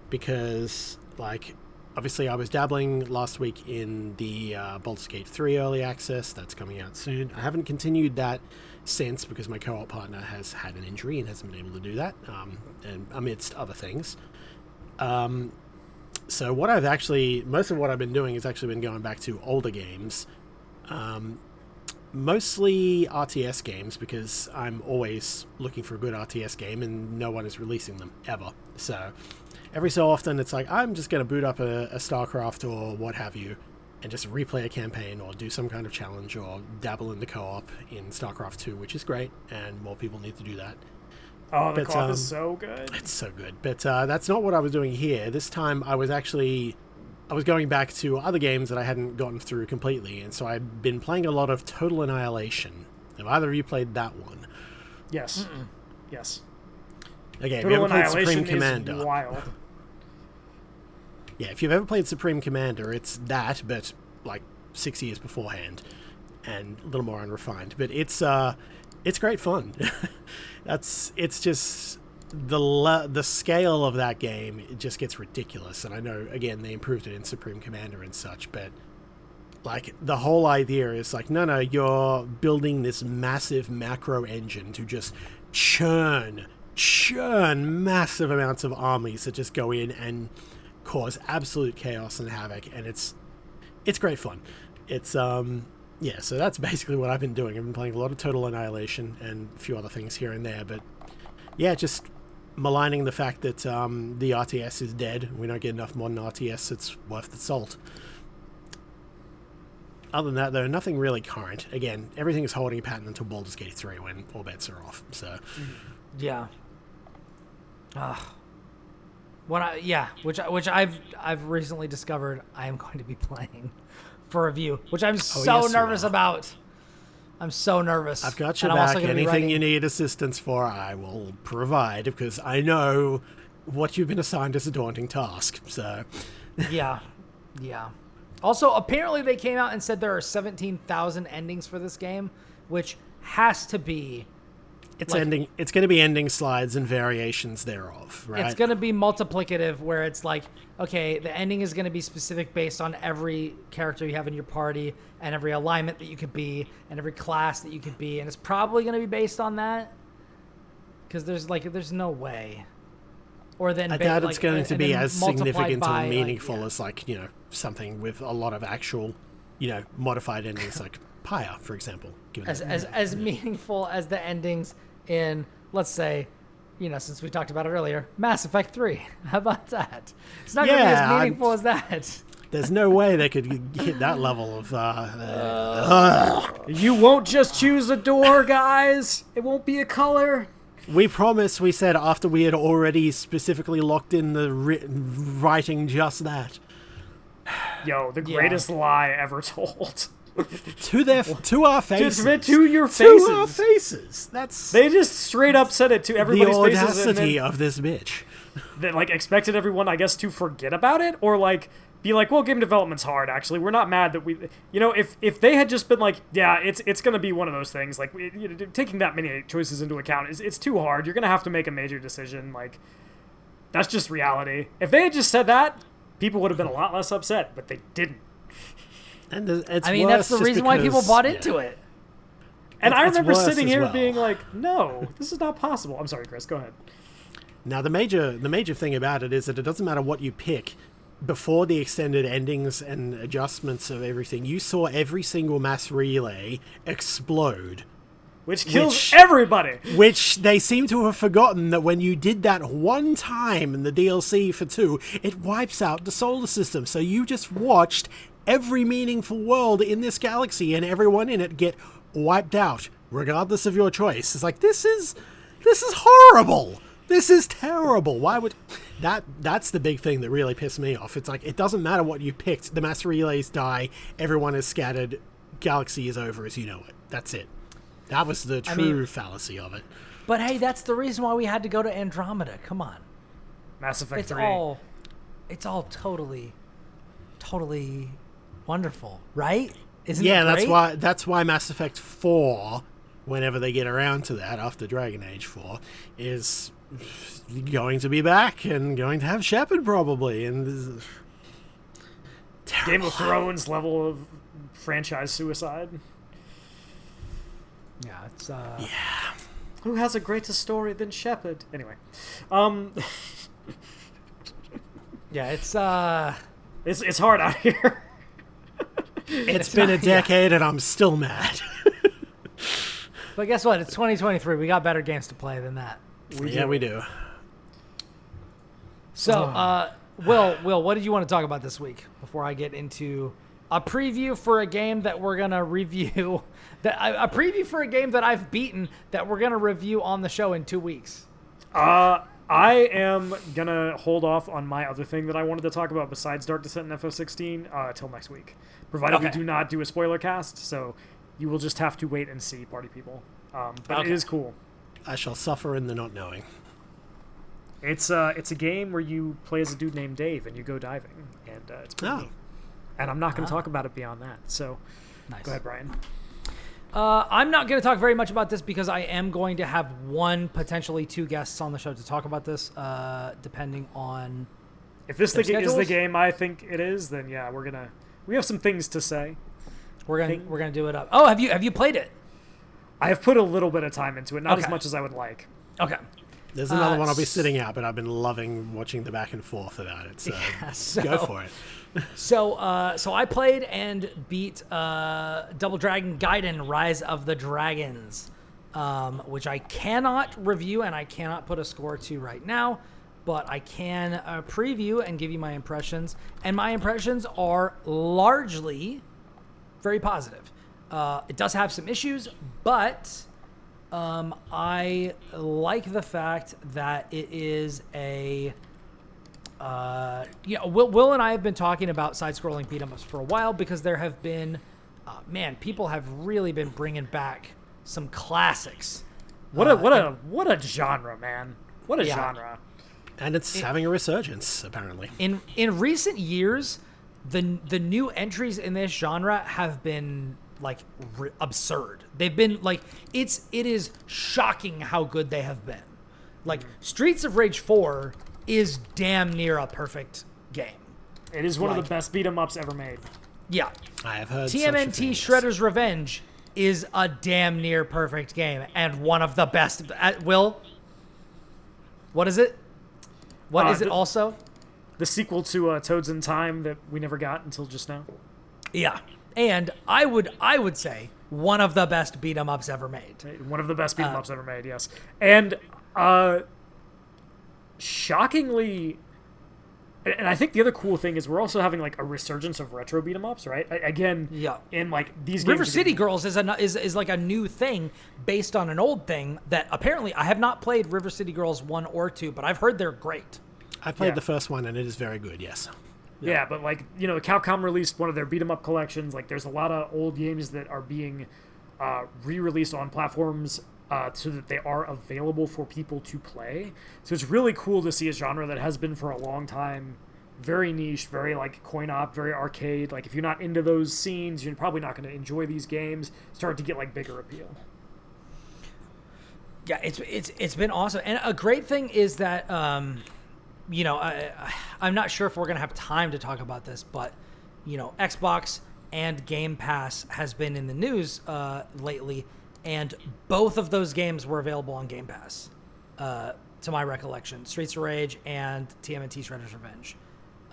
because, like, obviously I was dabbling last week in the Baldur's Gate 3 early access. That's coming out soon. I haven't continued that since, because my co-op partner has had an injury and hasn't been able to do that, and amidst other things. So most of what I've been doing has actually been going back to older games, mostly RTS games, because I'm always looking for a good RTS game and no one is releasing them ever. So every so often it's like, I'm just going to boot up a StarCraft or what have you and just replay a campaign or do some kind of challenge or dabble in the co-op in StarCraft 2, which is great, and more people need to do that. Oh, the co-op is so good. It's so good. But that's not what I was doing here. This time I was going back to other games that I hadn't gotten through completely, and so I've been playing a lot of Total Annihilation. Have either of you played that one? Yes. Yes. Okay, Total have you ever played Annihilation Supreme Commander? Is wild. Yeah, if you've ever played Supreme Commander, it's that, but like 6 years beforehand, and a little more unrefined. But it's great fun. It's just the scale of that game. It just gets ridiculous. And I know, again, they improved it in Supreme Commander and such, but like the whole idea is like, no, you're building this massive macro engine to just churn massive amounts of armies that just go in and cause absolute chaos and havoc, and it's great fun. It's yeah, so that's basically what I've been doing. I've been playing a lot of Total Annihilation and a few other things here and there, but yeah, just maligning the fact that the RTS is dead. We don't get enough modern RTS that's worth the salt. Other than that, though, nothing really current. Again, everything is holding a pattern until Baldur's Gate 3 when all bets are off. So yeah. Which I've recently discovered I am going to be playing for review, which I'm so nervous about. I'm so nervous. I've got your back. Anything you need assistance for, I will provide, because I know what you've been assigned is a daunting task. So yeah. Also, apparently they came out and said there are 17,000 endings for this game, which has to be It's going to be ending slides and variations thereof, right? It's going to be multiplicative, where it's like, okay, the ending is going to be specific based on every character you have in your party and every alignment that you could be and every class that you could be, and it's probably going to be based on that, because there's no way. Or then I doubt it's going to be as significant or meaningful as something with a lot of actual, modified endings like Pyre, for example. As meaningful as the endings in, let's say, since we talked about it earlier, Mass Effect 3. How about that? It's not going to be as meaningful as that. There's no way they could hit that level of... You won't just choose a door, guys. It won't be a color. We promised, we said, after we had already specifically locked in the writing just that. Yo, the greatest lie ever told. To our faces. Just to your faces. To our faces. They just straight up said it to everybody's faces. The audacity of this bitch. That expected everyone, I guess, to forget about it, or be like, well, game development's hard. Actually, we're not mad that we, if they had just been like, yeah, it's gonna be one of those things. Taking that many choices into account it's too hard. You're gonna have to make a major decision. That's just reality. If they had just said that, people would have been a lot less upset, but they didn't. And that's the reason why people bought into it. And I remember sitting here being like, no, this is not possible. I'm sorry, Chris, go ahead. Now, the major thing about it is that it doesn't matter what you pick. Before the extended endings and adjustments of everything, you saw every single mass relay explode. Which kills everybody. Which they seem to have forgotten that when you did that one time in the DLC for 2, it wipes out the solar system. So you just watched every meaningful world in this galaxy and everyone in it get wiped out, regardless of your choice. It's like, this is horrible. This is terrible. Why would that's the big thing that really pissed me off. It's like, it doesn't matter what you picked. The master relays die. Everyone is scattered. Galaxy is over as you know it. That's it. That was the true fallacy of it. But hey, that's the reason why we had to go to Andromeda. Come on. Mass Effect 3. It's all totally wonderful, right? Isn't yeah, it great? that's why Mass Effect 4, whenever they get around to that after Dragon Age 4, is going to be back and going to have Shepard probably, and this is Game of Thrones level of franchise suicide. Yeah, it's yeah. Who has a greater story than Shepard? Anyway, yeah, it's hard out here. It's been a decade and I'm still mad. But guess what? It's 2023. We got better games to play than that. We do. So, Will, what did you want to talk about this week before I get into a preview for a game that we're gonna review? A preview for a game that I've beaten that we're gonna review on the show in 2 weeks. I am gonna hold off on my other thing that I wanted to talk about besides Dark Descent and FF16 till next week, provided we do not do a spoiler cast. So you will just have to wait and see, party people. But it is cool. I shall suffer in the not knowing. It's a game where you play as a dude named Dave and you go diving, and it's pretty neat. And I'm not going to talk about it beyond that. So, nice. Go ahead, Brian. I'm not going to talk very much about this because I am going to have one, potentially two guests on the show to talk about this, depending on. If this is the game I think it is, then yeah, we have some things to say. We're gonna do it up. Oh, have you played it? I have put a little bit of time into it, not as much as I would like. Okay. There's another one I'll be sitting out, but I've been loving watching the back and forth about it. So, go for it. So I played and beat Double Dragon Gaiden: Rise of the Dragons, which I cannot review and I cannot put a score to right now, but I can preview and give you my impressions. And my impressions are largely very positive. It does have some issues, but I like the fact that it is a Will and I have been talking about side-scrolling beat-em-ups for a while because there have been people have really been bringing back some classics. What a genre, man. What a genre. And it's having a resurgence, apparently. In recent years, the new entries in this genre have been like absurd. They've been like it is shocking how good they have been. Like Streets of Rage 4 is damn near a perfect game. It is one of the best beat 'em ups ever made. Yeah. I have heard TMNT Shredder's Revenge is a damn near perfect game and one of the best. Will, what is it? What is it also? The sequel to Toads in Time that we never got until just now. Yeah. And I would say one of the best beat 'em ups ever made. One of the best beat 'em ups ever made, yes. And shockingly, and I think the other cool thing is we're also having like a resurgence of retro beat 'em ups, right? Again, in like these River games City Girls is like a new thing based on an old thing that apparently I have not played River City Girls 1 or 2, but I've heard they're great. I played the first one and it is very good, yes. Yeah, but like, Capcom released one of their beat 'em up collections. Like, there's a lot of old games that are being re-released on platforms so that they are available for people to play. So it's really cool to see a genre that has been for a long time very niche, very like coin-op, very arcade. Like, if you're not into those scenes, you're probably not going to enjoy these games. Start to get like bigger appeal. Yeah, it's been awesome, and a great thing is that. I'm not sure if we're going to have time to talk about this, but, Xbox and Game Pass has been in the news lately, and both of those games were available on Game Pass, to my recollection. Streets of Rage and TMNT Shredder's Revenge.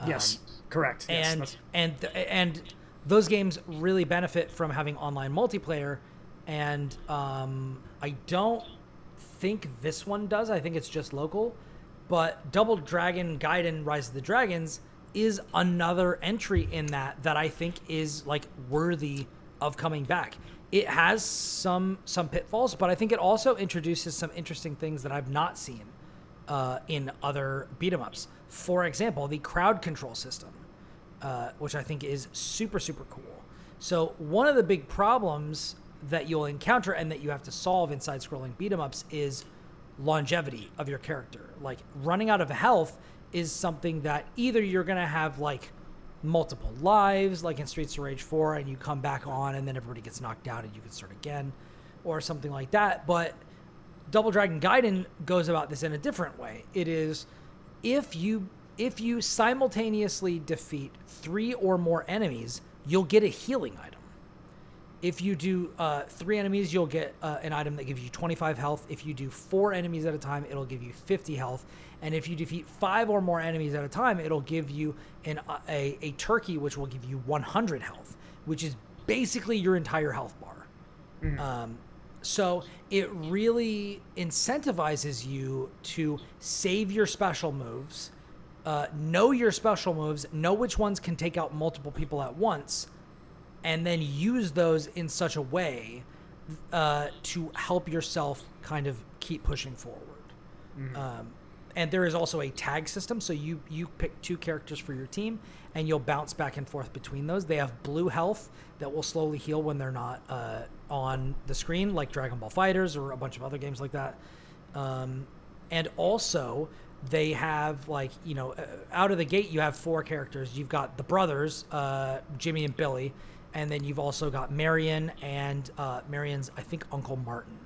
Yes, correct. And those games really benefit from having online multiplayer, and I don't think this one does. I think it's just local. But Double Dragon Gaiden Rise of the Dragons is another entry in that I think is like worthy of coming back. It has some pitfalls, but I think it also introduces some interesting things that I've not seen in other beat 'em ups. For example, the crowd control system, which I think is super, super cool. So one of the big problems that you'll encounter and that you have to solve in side-scrolling beat 'em ups is longevity of your character. Like, running out of health is something that either you're going to have, like, multiple lives, like in Streets of Rage 4, and you come back on and then everybody gets knocked out and you can start again, or something like that. But Double Dragon Gaiden goes about this in a different way. It is, if you simultaneously defeat 3 or more enemies, you'll get a healing item. If you do 3 enemies, you'll get an item that gives you 25 health. If you do 4 enemies at a time, it'll give you 50 health. And if you defeat 5 or more enemies at a time, it'll give you a turkey, which will give you 100 health, which is basically your entire health bar. Mm-hmm. So it really incentivizes you to save your special moves, know your special moves, know which ones can take out multiple people at once, and then use those in such a way to help yourself kind of keep pushing forward. Mm-hmm. And there is also a tag system, so you pick 2 characters for your team, and you'll bounce back and forth between those. They have blue health that will slowly heal when they're not on the screen, like Dragon Ball FighterZ or a bunch of other games like that. And also, they have, like, out of the gate, you have 4 characters. You've got the brothers, Jimmy and Billy, and then you've also got Marion and Marion's, I think, Uncle Martin,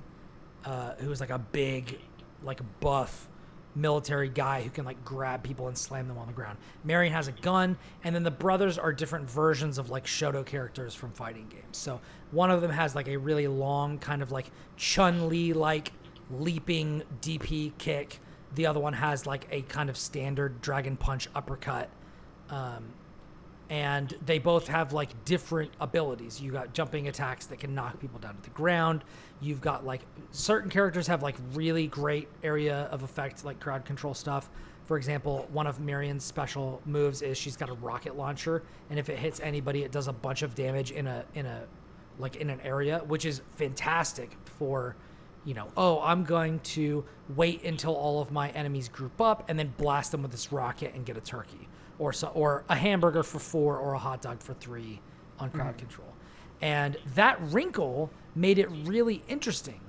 who's like a big, like, buff military guy who can, like, grab people and slam them on the ground. Marion has a gun, and then the brothers are different versions of, like, Shoto characters from fighting games. So one of them has, like, a really long kind of, like, Chun-Li like leaping DP kick. The other one has, like, a kind of standard Dragon Punch uppercut. And they both have, like, different abilities. You got jumping attacks that can knock people down to the ground. You've got, like, certain characters have, like, really great area of effect, like crowd control stuff. For example, one of Marion's special moves is she's got a rocket launcher, and if it hits anybody, it does a bunch of damage in an area, which is fantastic for, I'm going to wait until all of my enemies group up and then blast them with this rocket and get a turkey. Or a hamburger for 4 or a hot dog for 3 on crowd control. And that wrinkle made it really interesting.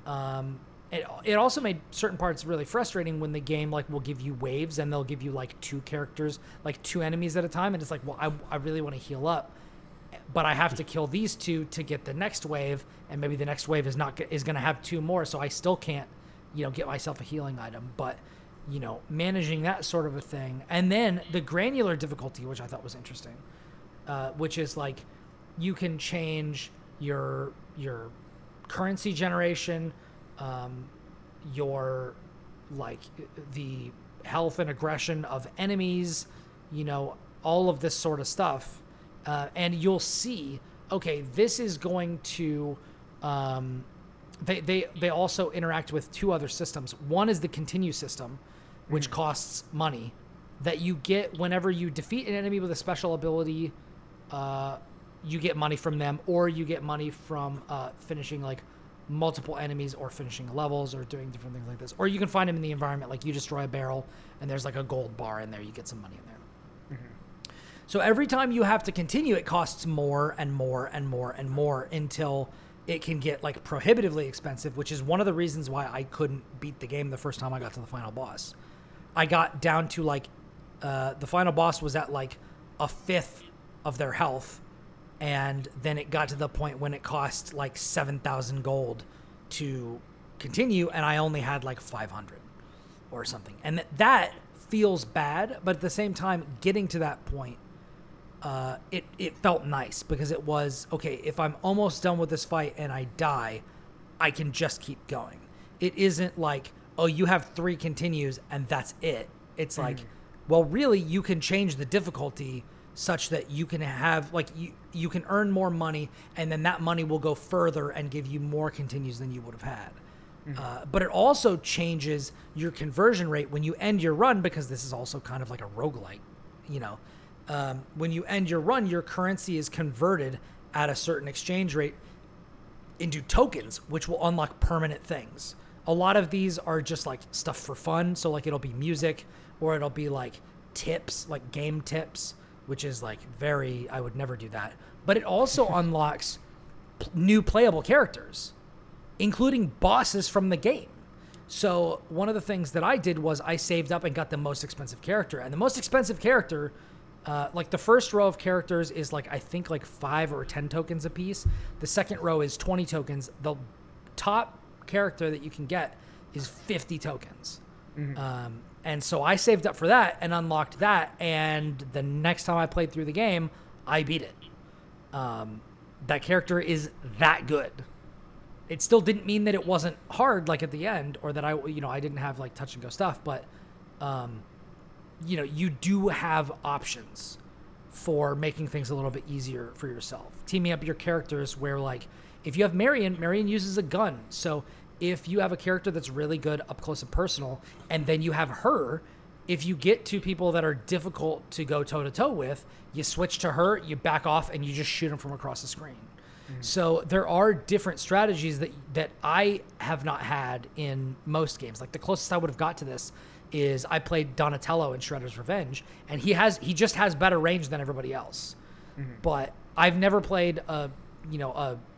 It also made certain parts really frustrating when the game, like, will give you waves and they'll give you, like, 2 characters, like 2 enemies at a time. And it's like, well, I really want to heal up, but I have to kill these 2 to get the next wave. And maybe the next wave is going to have 2 more. So I still can't, get myself a healing item. But managing that sort of a thing. And then the granular difficulty, which I thought was interesting, which is, like, you can change your currency generation, your, like, the health and aggression of enemies, all of this sort of stuff. And you'll see, okay, this is going to, they also interact with 2 other systems. One is the continue system, which costs money, that you get whenever you defeat an enemy with a special ability. You get money from them, or you get money from finishing, like, multiple enemies, or finishing levels, or doing different things like this. Or you can find them in the environment, like you destroy a barrel and there's, like, a gold bar in there, you get some money in there. So every time you have to continue, it costs more and more and more and more until it can get, like, prohibitively expensive, which is one of the reasons why I couldn't beat the game the first time I got to the final boss. I got down to, like, the final boss was at, like, a 5th of their health, and then it got to the point when it cost, like, 7,000 gold to continue, and I only had, like, 500 or something. And that feels bad, but at the same time, getting to that point, it felt nice, because it was, okay, if I'm almost done with this fight and I die, I can just keep going. It isn't like, oh, you have 3 continues and that's it. It's like, well, really, you can change the difficulty such that you can have, like, you can earn more money, and then that money will go further and give you more continues than you would have had. But it also changes your conversion rate when you end your run, because this is also kind of like a roguelike, when you end your run, your currency is converted at a certain exchange rate into tokens, which will unlock permanent things. A lot of these are just like stuff for fun. So like it'll be music or it'll be like tips, like game tips, which is like I would never do that. But it also unlocks new playable characters, including bosses from the game. So one of the things that I did was I saved up and got the most expensive character. And the most expensive character, like the first row of characters is like, I think like 5 or 10 tokens a piece. The second row is 20 tokens. The top character that you can get is 50 tokens. Mm-hmm. And so I saved up for that and unlocked that. And the next time I played through the game, I beat it. That character is that good. It still didn't mean that it wasn't hard, like at the end, or that I didn't have like touch and go stuff, but, you do have options for making things a little bit easier for yourself. Teaming up your characters where like, if you have Marion uses a gun. So if you have a character that's really good up close and personal, and then you have her, if you get to people that are difficult to go toe to toe with, you switch to her, you back off, and you just shoot them from across the screen. Mm-hmm. So there are different strategies that I have not had in most games. Like the closest I would have got to this is I played Donatello in Shredder's Revenge, and he just has better range than everybody else. Mm-hmm. But I've never played a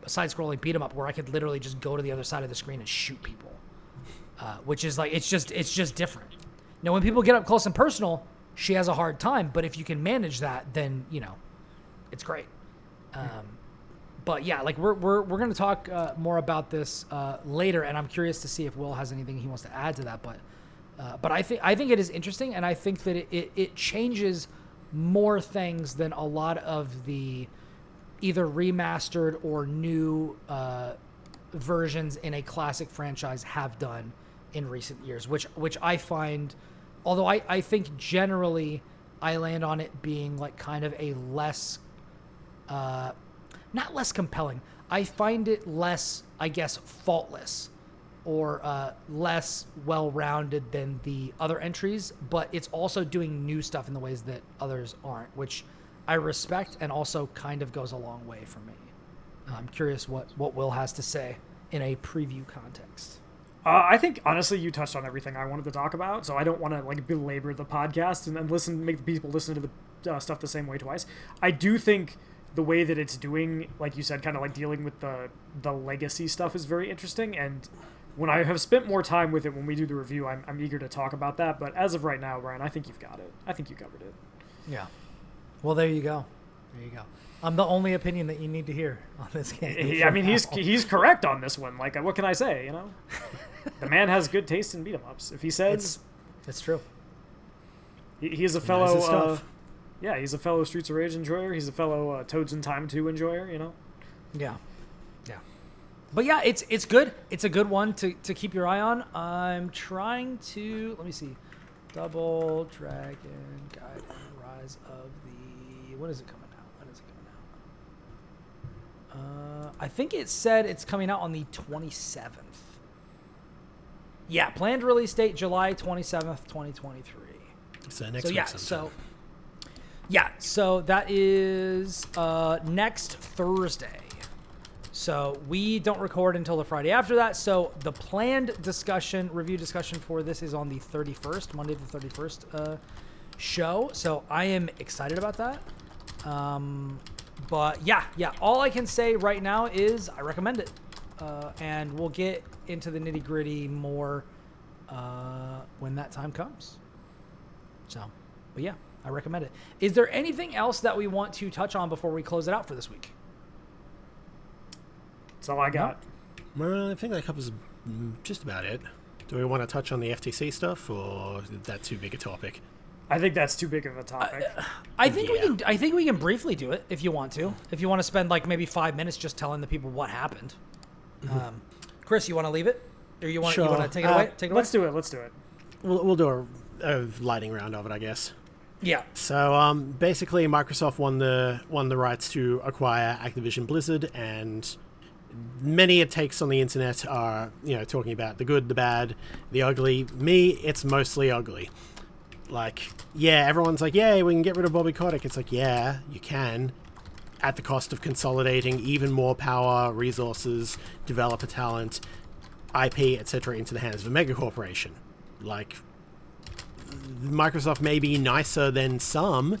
side-scrolling beat 'em up where I could literally just go to the other side of the screen and shoot people, which is like it's just different. Now, when people get up close and personal, she has a hard time. But if you can manage that, then it's great. But yeah, like we're going to talk more about this later, and I'm curious to see if Will has anything he wants to add to that. But I think it is interesting, and I think that it changes more things than a lot of the either remastered or new versions in a classic franchise have done in recent years, which I find, although I think generally I land on it being like kind of a less, not less compelling. I find it less, I guess, faultless or less well-rounded than the other entries, but it's also doing new stuff in the ways that others aren't, which I respect and also kind of goes a long way for me. I'm curious what Will has to say in a preview context. I think honestly you touched on everything I wanted to talk about, so I don't want to like belabor the podcast and then make the people listen to the stuff the same way twice. I do think the way that it's doing, like you said, kind of like dealing with the legacy stuff is very interesting, and when I have spent more time with it when we do the review, I'm eager to talk about that. But as of right now, Brian, I think you've got it. I think you covered it. Yeah. Well, there you go. I'm the only opinion that you need to hear on this game. I mean, he's correct on this one. Like, what can I say? The man has good taste in beat 'em ups. If he says it's true. He's a fellow. He's a fellow Streets of Rage enjoyer. He's a fellow Toads in Time 2 enjoyer. Yeah. But yeah, it's good. It's a good one to keep your eye on. I'm trying to let me see. Double Dragon Gaiden Rise of the. When is it coming out? I think it said it's coming out on the 27th. Yeah, planned release date July 27th, 2023. So next week sometime. So that is next Thursday. So we don't record until the Friday after that. So the planned review discussion for this is on the 31st, Monday the 31st show. So I am excited about that. But yeah, all I can say right now is I recommend it. And we'll get into the nitty gritty more when that time comes. So, but yeah, I recommend it. Is there anything else that we want to touch on before we close it out for this week? That's all I got. Well, I think that covers just about it. Do we want to touch on the FTC stuff, or is that too big a topic? I think that's too big of a topic. I think we can briefly do it if you want to. If you want to spend like maybe 5 minutes just telling the people what happened. Mm-hmm. Kris, you want to leave it, or you want to take it away? Let's do it. We'll do a lightning round of it, I guess. Yeah. So basically, Microsoft won the rights to acquire Activision Blizzard, and many takes on the internet are talking about the good, the bad, the ugly. Me, it's mostly ugly. Like, yeah, everyone's like, yeah, we can get rid of Bobby Kotick. It's like, yeah, you can, at the cost of consolidating even more power, resources, developer talent. IP, etc., into the hands of a mega corporation. Like, Microsoft may be nicer than some,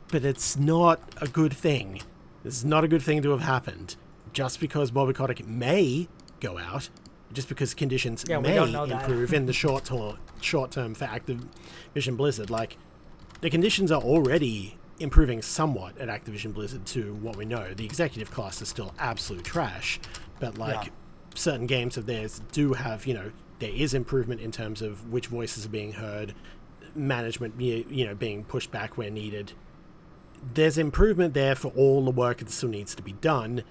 but it's not a good thing. It's not a good thing to have happened. Just because Bobby Kotick may go out, just because conditions may improve in the short term for Activision Blizzard. Like, the conditions are already improving somewhat at Activision Blizzard to what we know. The executive class is still absolute trash, but certain games of theirs do have, there is improvement in terms of which voices are being heard, management, being pushed back where needed. There's improvement there for all the work that still needs to be done.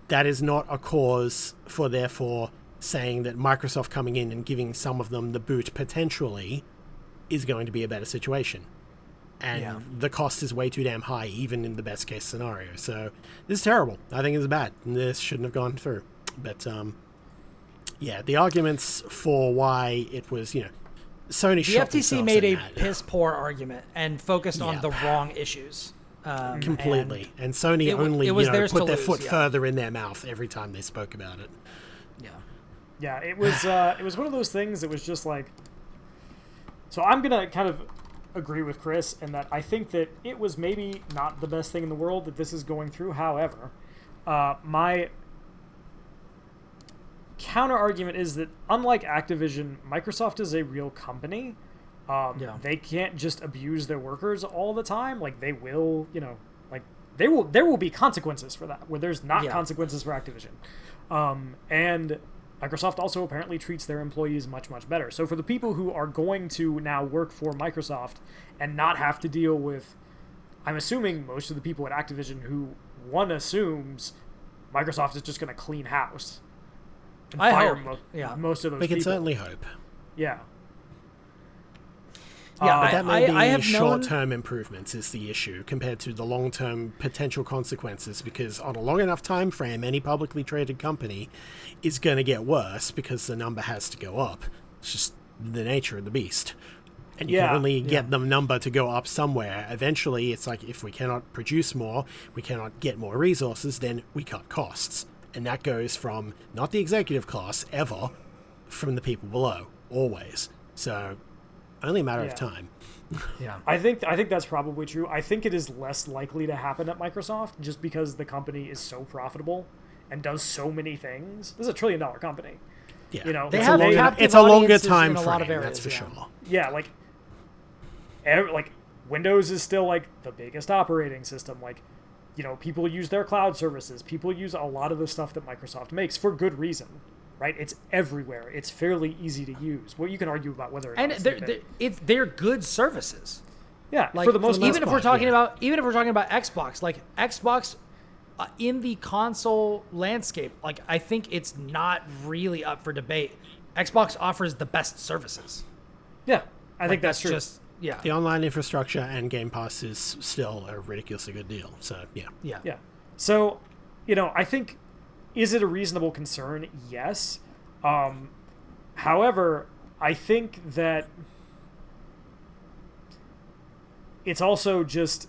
That is not a cause for, therefore, saying that Microsoft coming in and giving some of them the boot potentially is going to be a better situation. And the cost is way too damn high, even in the best case scenario. So this is terrible. I think it's bad. This shouldn't have gone through. But the arguments for why it was, Sony the shot FTC made a piss poor argument and focused on the wrong issues. Completely. And Sony only put their foot further in their mouth every time they spoke about it. Yeah, it was one of those things that was just like... So I'm going to kind of agree with Chris in that I think that it was maybe not the best thing in the world that this is going through. However, my counter argument is that unlike Activision, Microsoft is a real company. They can't just abuse their workers all the time. Like, they will, there will be consequences for that, where there's not consequences for Activision. And Microsoft also apparently treats their employees much, much better. So for the people who are going to now work for Microsoft and not have to deal with, I'm assuming most of the people at Activision who one assumes Microsoft is just going to clean house and fire most of those people. We can certainly hope. Yeah. But that may be short-term improvements is the issue compared to the long-term potential consequences, because on a long enough time frame, any publicly traded company is going to get worse because the number has to go up. It's just the nature of the beast. And you can only get the number to go up somewhere. Eventually, it's like, if we cannot produce more, we cannot get more resources, then we cut costs. And that goes from not the executive class, ever, from the people below, always. So... only a matter of time. I think that's probably true. I think it is less likely to happen at Microsoft just because the company is so profitable and does so many things. This is $1 trillion company. Yeah, it's a longer time frame. That's for sure. Yeah, like Windows is still like the biggest operating system. Like, people use their cloud services. People use a lot of the stuff that Microsoft makes for good reason. Right, it's everywhere. It's fairly easy to use. Well, you can argue about whether or not they're good services. Yeah, like, for the most part. Even if we're talking about Xbox, like Xbox in the console landscape, like I think it's not really up for debate. Xbox offers the best services. Yeah, I think that's true. The online infrastructure and Game Pass is still a ridiculously good deal. So yeah. So, I think. Is it a reasonable concern? Yes. However, I think that it's also just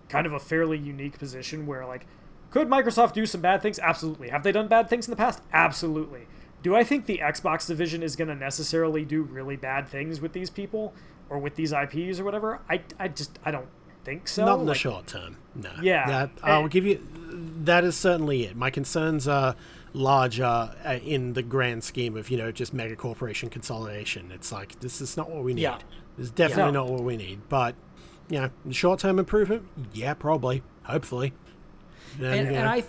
kind of a fairly unique position where, like, could Microsoft do some bad things? Absolutely. Have they done bad things in the past? Absolutely. Do I think the Xbox division is going to necessarily do really bad things with these people or with these IPs or whatever? I don't think so. Not in the short term, no. Yeah. I'll give you... That is certainly it. My concerns are larger in the grand scheme of, just mega corporation consolidation. It's like, this is not what we need. Yeah. This is definitely not what we need. But, short-term improvement? Yeah, probably. Hopefully. And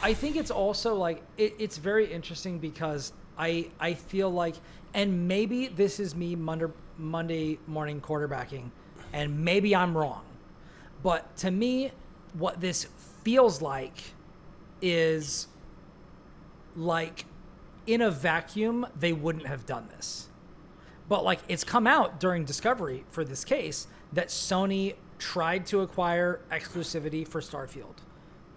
I think it's also, like, it's very interesting because I feel like, and maybe this is me Monday morning quarterbacking, and maybe I'm wrong. But to me, what this feels like is like in a vacuum they wouldn't have done this, but like it's come out during discovery for this case that Sony tried to acquire exclusivity for Starfield.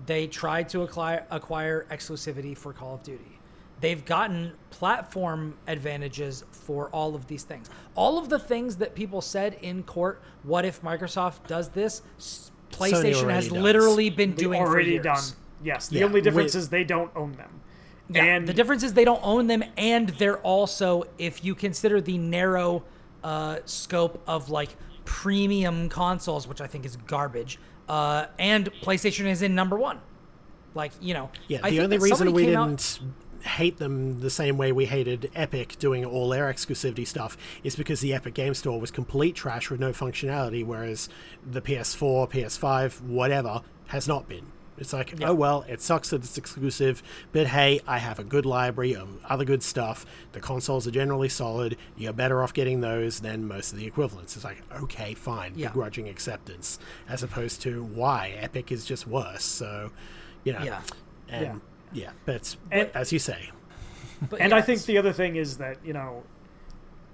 They tried to acquire exclusivity for Call of Duty. They've gotten platform advantages for all of these things. All of the things that people said in court, what if Microsoft does this? PlayStation has literally been doing for years. Yes, the only difference is they don't own them. Yeah, And the difference is they don't own them, and they're also, if you consider the narrow scope of like premium consoles, which I think is garbage, and PlayStation is in number one. Like, you know, Yeah, I the think only that reason somebody we came out- didn't hate them the same way we hated Epic doing all their exclusivity stuff is because the Epic Game Store was complete trash with no functionality, whereas the PS4, PS5, whatever, has not been. It's like, oh well, it sucks that it's exclusive, but hey, I have a good library of other good stuff. The consoles are generally solid. You're better off getting those than most of the equivalents. It's like, okay, fine, Yeah. begrudging acceptance, as opposed to why Epic is just worse. So, you know, Yeah. and yeah, but And- as you say, But And yeah, I think the other thing is that, you know,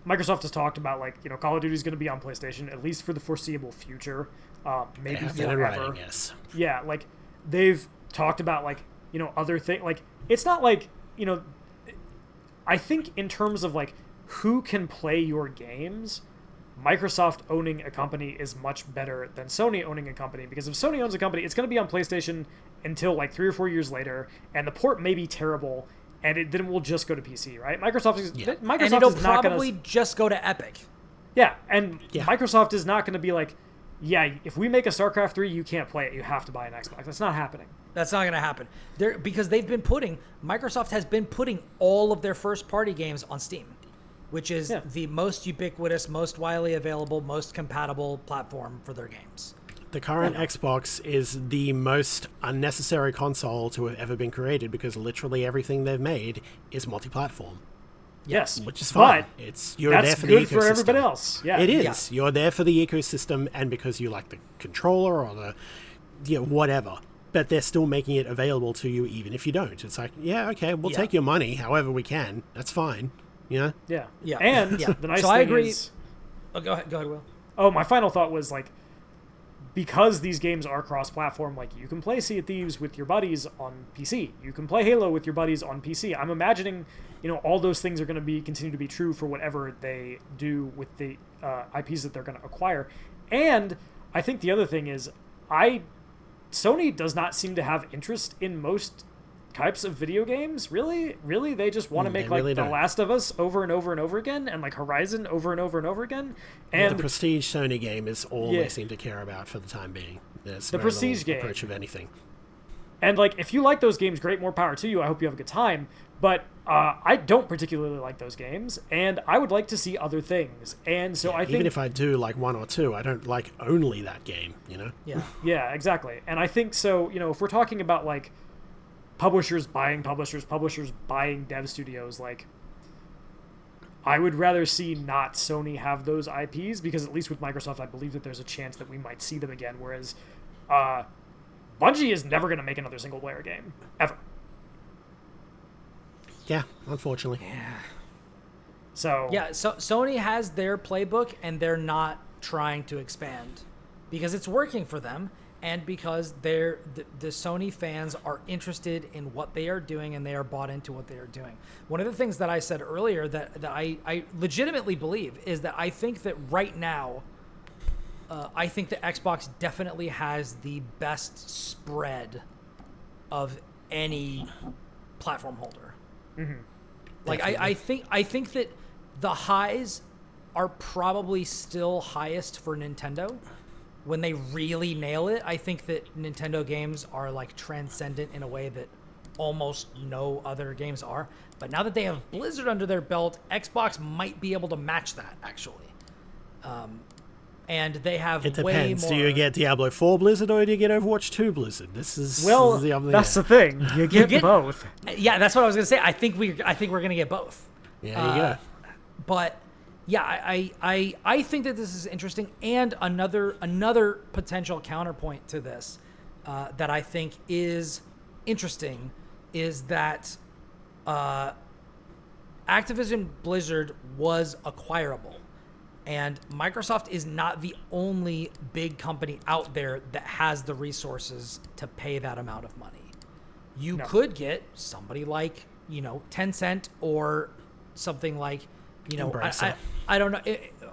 Microsoft has talked about, like, you know, Call of Duty is going to be on PlayStation, at least for the foreseeable future. Maybe have been in forever. writing, yes. Yeah, like, they've talked about, like, you know, other things. Like, it's not like, you know, I think in terms of, like, who can play your games, Microsoft owning a company is much better than Sony owning a company, because if Sony owns a company, it's going to be on PlayStation until, like, 3 or 4 years later, and the port may be terrible, and then we'll just go to PC, right? Microsoft is Microsoft and it'll is not probably going to just go to Epic. and Yeah. Microsoft is not going to be like, yeah, if we make a StarCraft 3, you can't play it. You have to buy an Xbox. That's not happening. That's not going to happen. Because Microsoft has been putting all of their first-party games on Steam, which is the most ubiquitous, most widely available, most compatible platform for their games. The current Xbox is the most unnecessary console to have ever been created because literally everything they've made is multi-platform, Yes, which is fine. But You're that's there for the good ecosystem. for everybody else. Yeah, It is. You're there for the ecosystem and because you like the controller or the whatever. But they're still making it available to you even if you don't. It's like, yeah, okay, we'll take your money however we can. That's fine. You know? Yeah, Yeah. And Yeah. the nice So thing I agree. is, Oh, go ahead, Will. oh, my final thought was, like, because these games are cross-platform, like, you can play Sea of Thieves with your buddies on PC. You can play Halo with your buddies on PC. I'm imagining, you know, all those things are going to continue to be true for whatever they do with the IPs that they're going to acquire. And I think the other thing is, Sony does not seem to have interest in most types of video games. Really, they just want to make, they like, really The don't. Last of Us over and over and over again, and, like, Horizon over and over and over again. And the prestige Sony game is all Yeah. they seem to care about for the time being. There's The very prestige little game. approach of anything. And, like, if you like those games, great, more power to you. I hope you have a good time. But I don't particularly like those games, and I would like to see other things. And so I think... Even if I do like one or two, I don't like only that game, you know? Yeah. Yeah, exactly. And I think so, you know, if we're talking about, like, publishers buying dev studios, like, I would rather see not Sony have those IPs, because at least with Microsoft, I believe that there's a chance that we might see them again, whereas Bungie is never going to make another single-player game, ever. Yeah, unfortunately. So Sony has their playbook, and they're not trying to expand because it's working for them, and because the Sony fans are interested in what they are doing, and they are bought into what they are doing. One of the things that I said earlier that I legitimately believe is that I think that right now, I think that Xbox definitely has the best spread of any platform holder. Mm-hmm. Like I think that the highs are probably still highest for Nintendo. When they really nail it, I think that Nintendo games are, like, transcendent in a way that almost no other games are. But now that they have Blizzard under their belt, Xbox might be able to match that, actually. And they have It way depends. more... Do you get Diablo 4 Blizzard or do you get Overwatch 2 Blizzard? This is the other that's the thing. You get both. Yeah, that's what I was gonna say. I think we're gonna get both. Yeah, there you go. But yeah, I think that this is interesting, and another potential counterpoint to this that I think is interesting is that Activision Blizzard was acquirable, and Microsoft is not the only big company out there that has the resources to pay that amount of money. You could get somebody like, you know, Tencent or something like, you know, I don't know.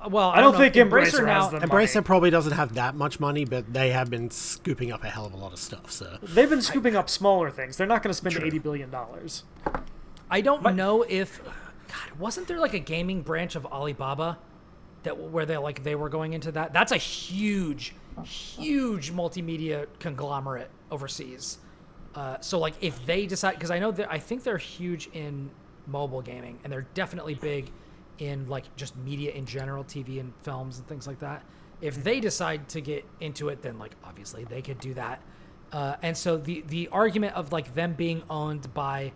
well, I don't know. think Embracer now. has the Embracer money. probably doesn't have that much money, but they have been scooping up a hell of a lot of stuff. So They've been scooping up smaller things. They're not going to spend True. $80 billion. I don't know if, God, wasn't there like a gaming branch of Alibaba where they were going into that? That's a huge multimedia conglomerate overseas. So like if they decide, because I think they're huge in mobile gaming, and they're definitely big in like just media in general, TV and films and things like that. If they decide to get into it, then like obviously they could do that. And so the argument of like them being owned by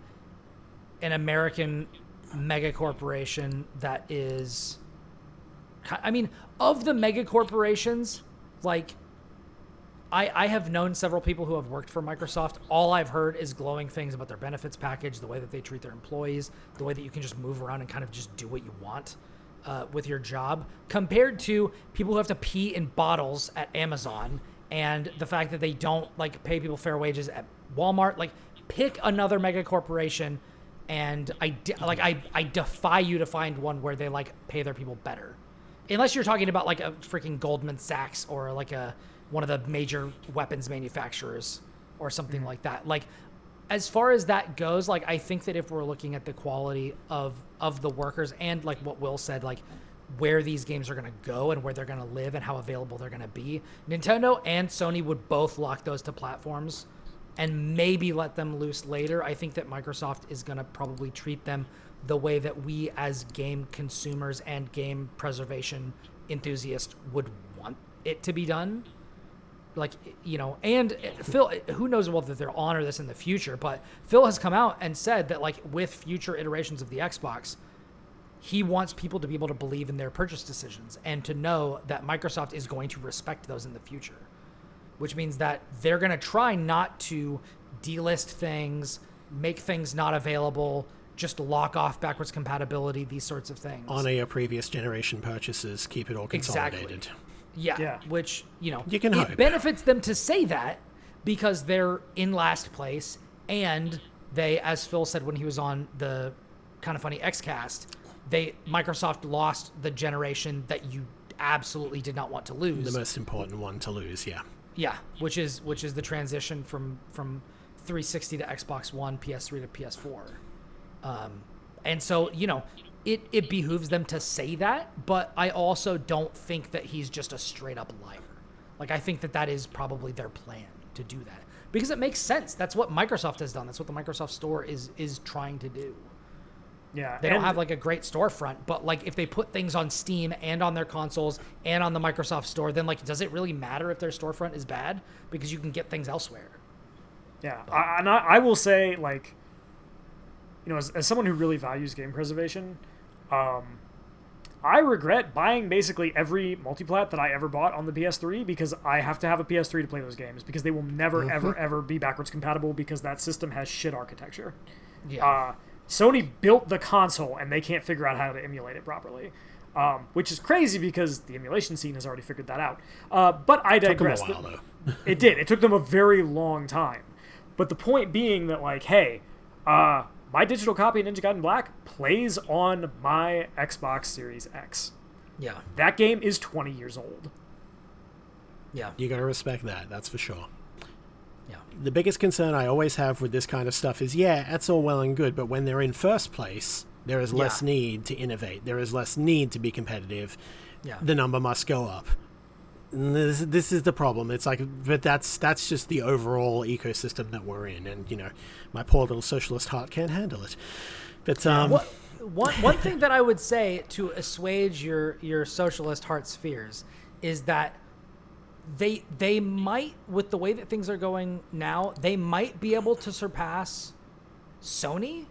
an American mega corporation that is, I mean, of the mega corporations, like I have known several people who have worked for Microsoft. All I've heard is glowing things about their benefits package, the way that they treat their employees, the way that you can just move around and kind of just do what you want with your job, compared to people who have to pee in bottles at Amazon, and the fact that they don't like pay people fair wages at Walmart. Like, pick another mega corporation, and I defy you to find one where they like pay their people better, unless you're talking about like a freaking Goldman Sachs or like one of the major weapons manufacturers or something like that. Like, as far as that goes, like, I think that if we're looking at the quality of the workers and like what Will said, like where these games are going to go and where they're going to live and how available they're going to be, Nintendo and Sony would both lock those to platforms and maybe let them loose later. I think that Microsoft is going to probably treat them the way that we as game consumers and game preservation enthusiasts would want it to be done. Like, you know, and Phil, who knows whether they'll honor this in the future, but Phil has come out and said that like with future iterations of the Xbox, he wants people to be able to believe in their purchase decisions and to know that Microsoft is going to respect those in the future, which means that they're going to try not to delist things, make things not available, just lock off backwards compatibility, these sorts of things. honor your previous generation purchases, keep it all consolidated. Exactly. Yeah, which, you know, You can it hope. benefits them to say that because they're in last place, and they, as Phil said when he was on the Kind of Funny Xcast, Microsoft lost the generation that you absolutely did not want to lose. The most important one to lose, yeah. Yeah, which is the transition from 360 to Xbox One, PS3 to PS4. And so, you know, it behooves them to say that, but I also don't think that he's just a straight up liar. Like, I think that is probably their plan to do that because it makes sense. That's what Microsoft has done. That's what the Microsoft Store is trying to do. Yeah, They don't have like a great storefront, but like if they put things on Steam and on their consoles and on the Microsoft Store, then like, does it really matter if their storefront is bad because you can get things elsewhere? Yeah, I will say, like, you know, as someone who really values game preservation, I regret buying basically every multiplat that I ever bought on the PS3 because I have to have a PS3 to play those games because they will never, ever, ever be backwards compatible because that system has shit architecture. Yeah. Sony built the console and they can't figure out how to emulate it properly, which is crazy because the emulation scene has already figured that out. But I digress. Took them a while, though. It did. It took them a very long time. But the point being that, like, hey, my digital copy of Ninja Gaiden Black plays on my Xbox Series X. Yeah. That game is 20 years old. Yeah. You gotta respect that, that's for sure. Yeah. The biggest concern I always have with this kind of stuff is, yeah, that's all well and good, but when they're in first place, there is less need to innovate. There is less need to be competitive. Yeah. The number must go up. And this is the problem. It's like, but that's just the overall ecosystem that we're in, and you know, my poor little socialist heart can't handle it. But one thing that I would say to assuage your socialist heart's fears is that they might, with the way that things are going now, they might be able to surpass Sony.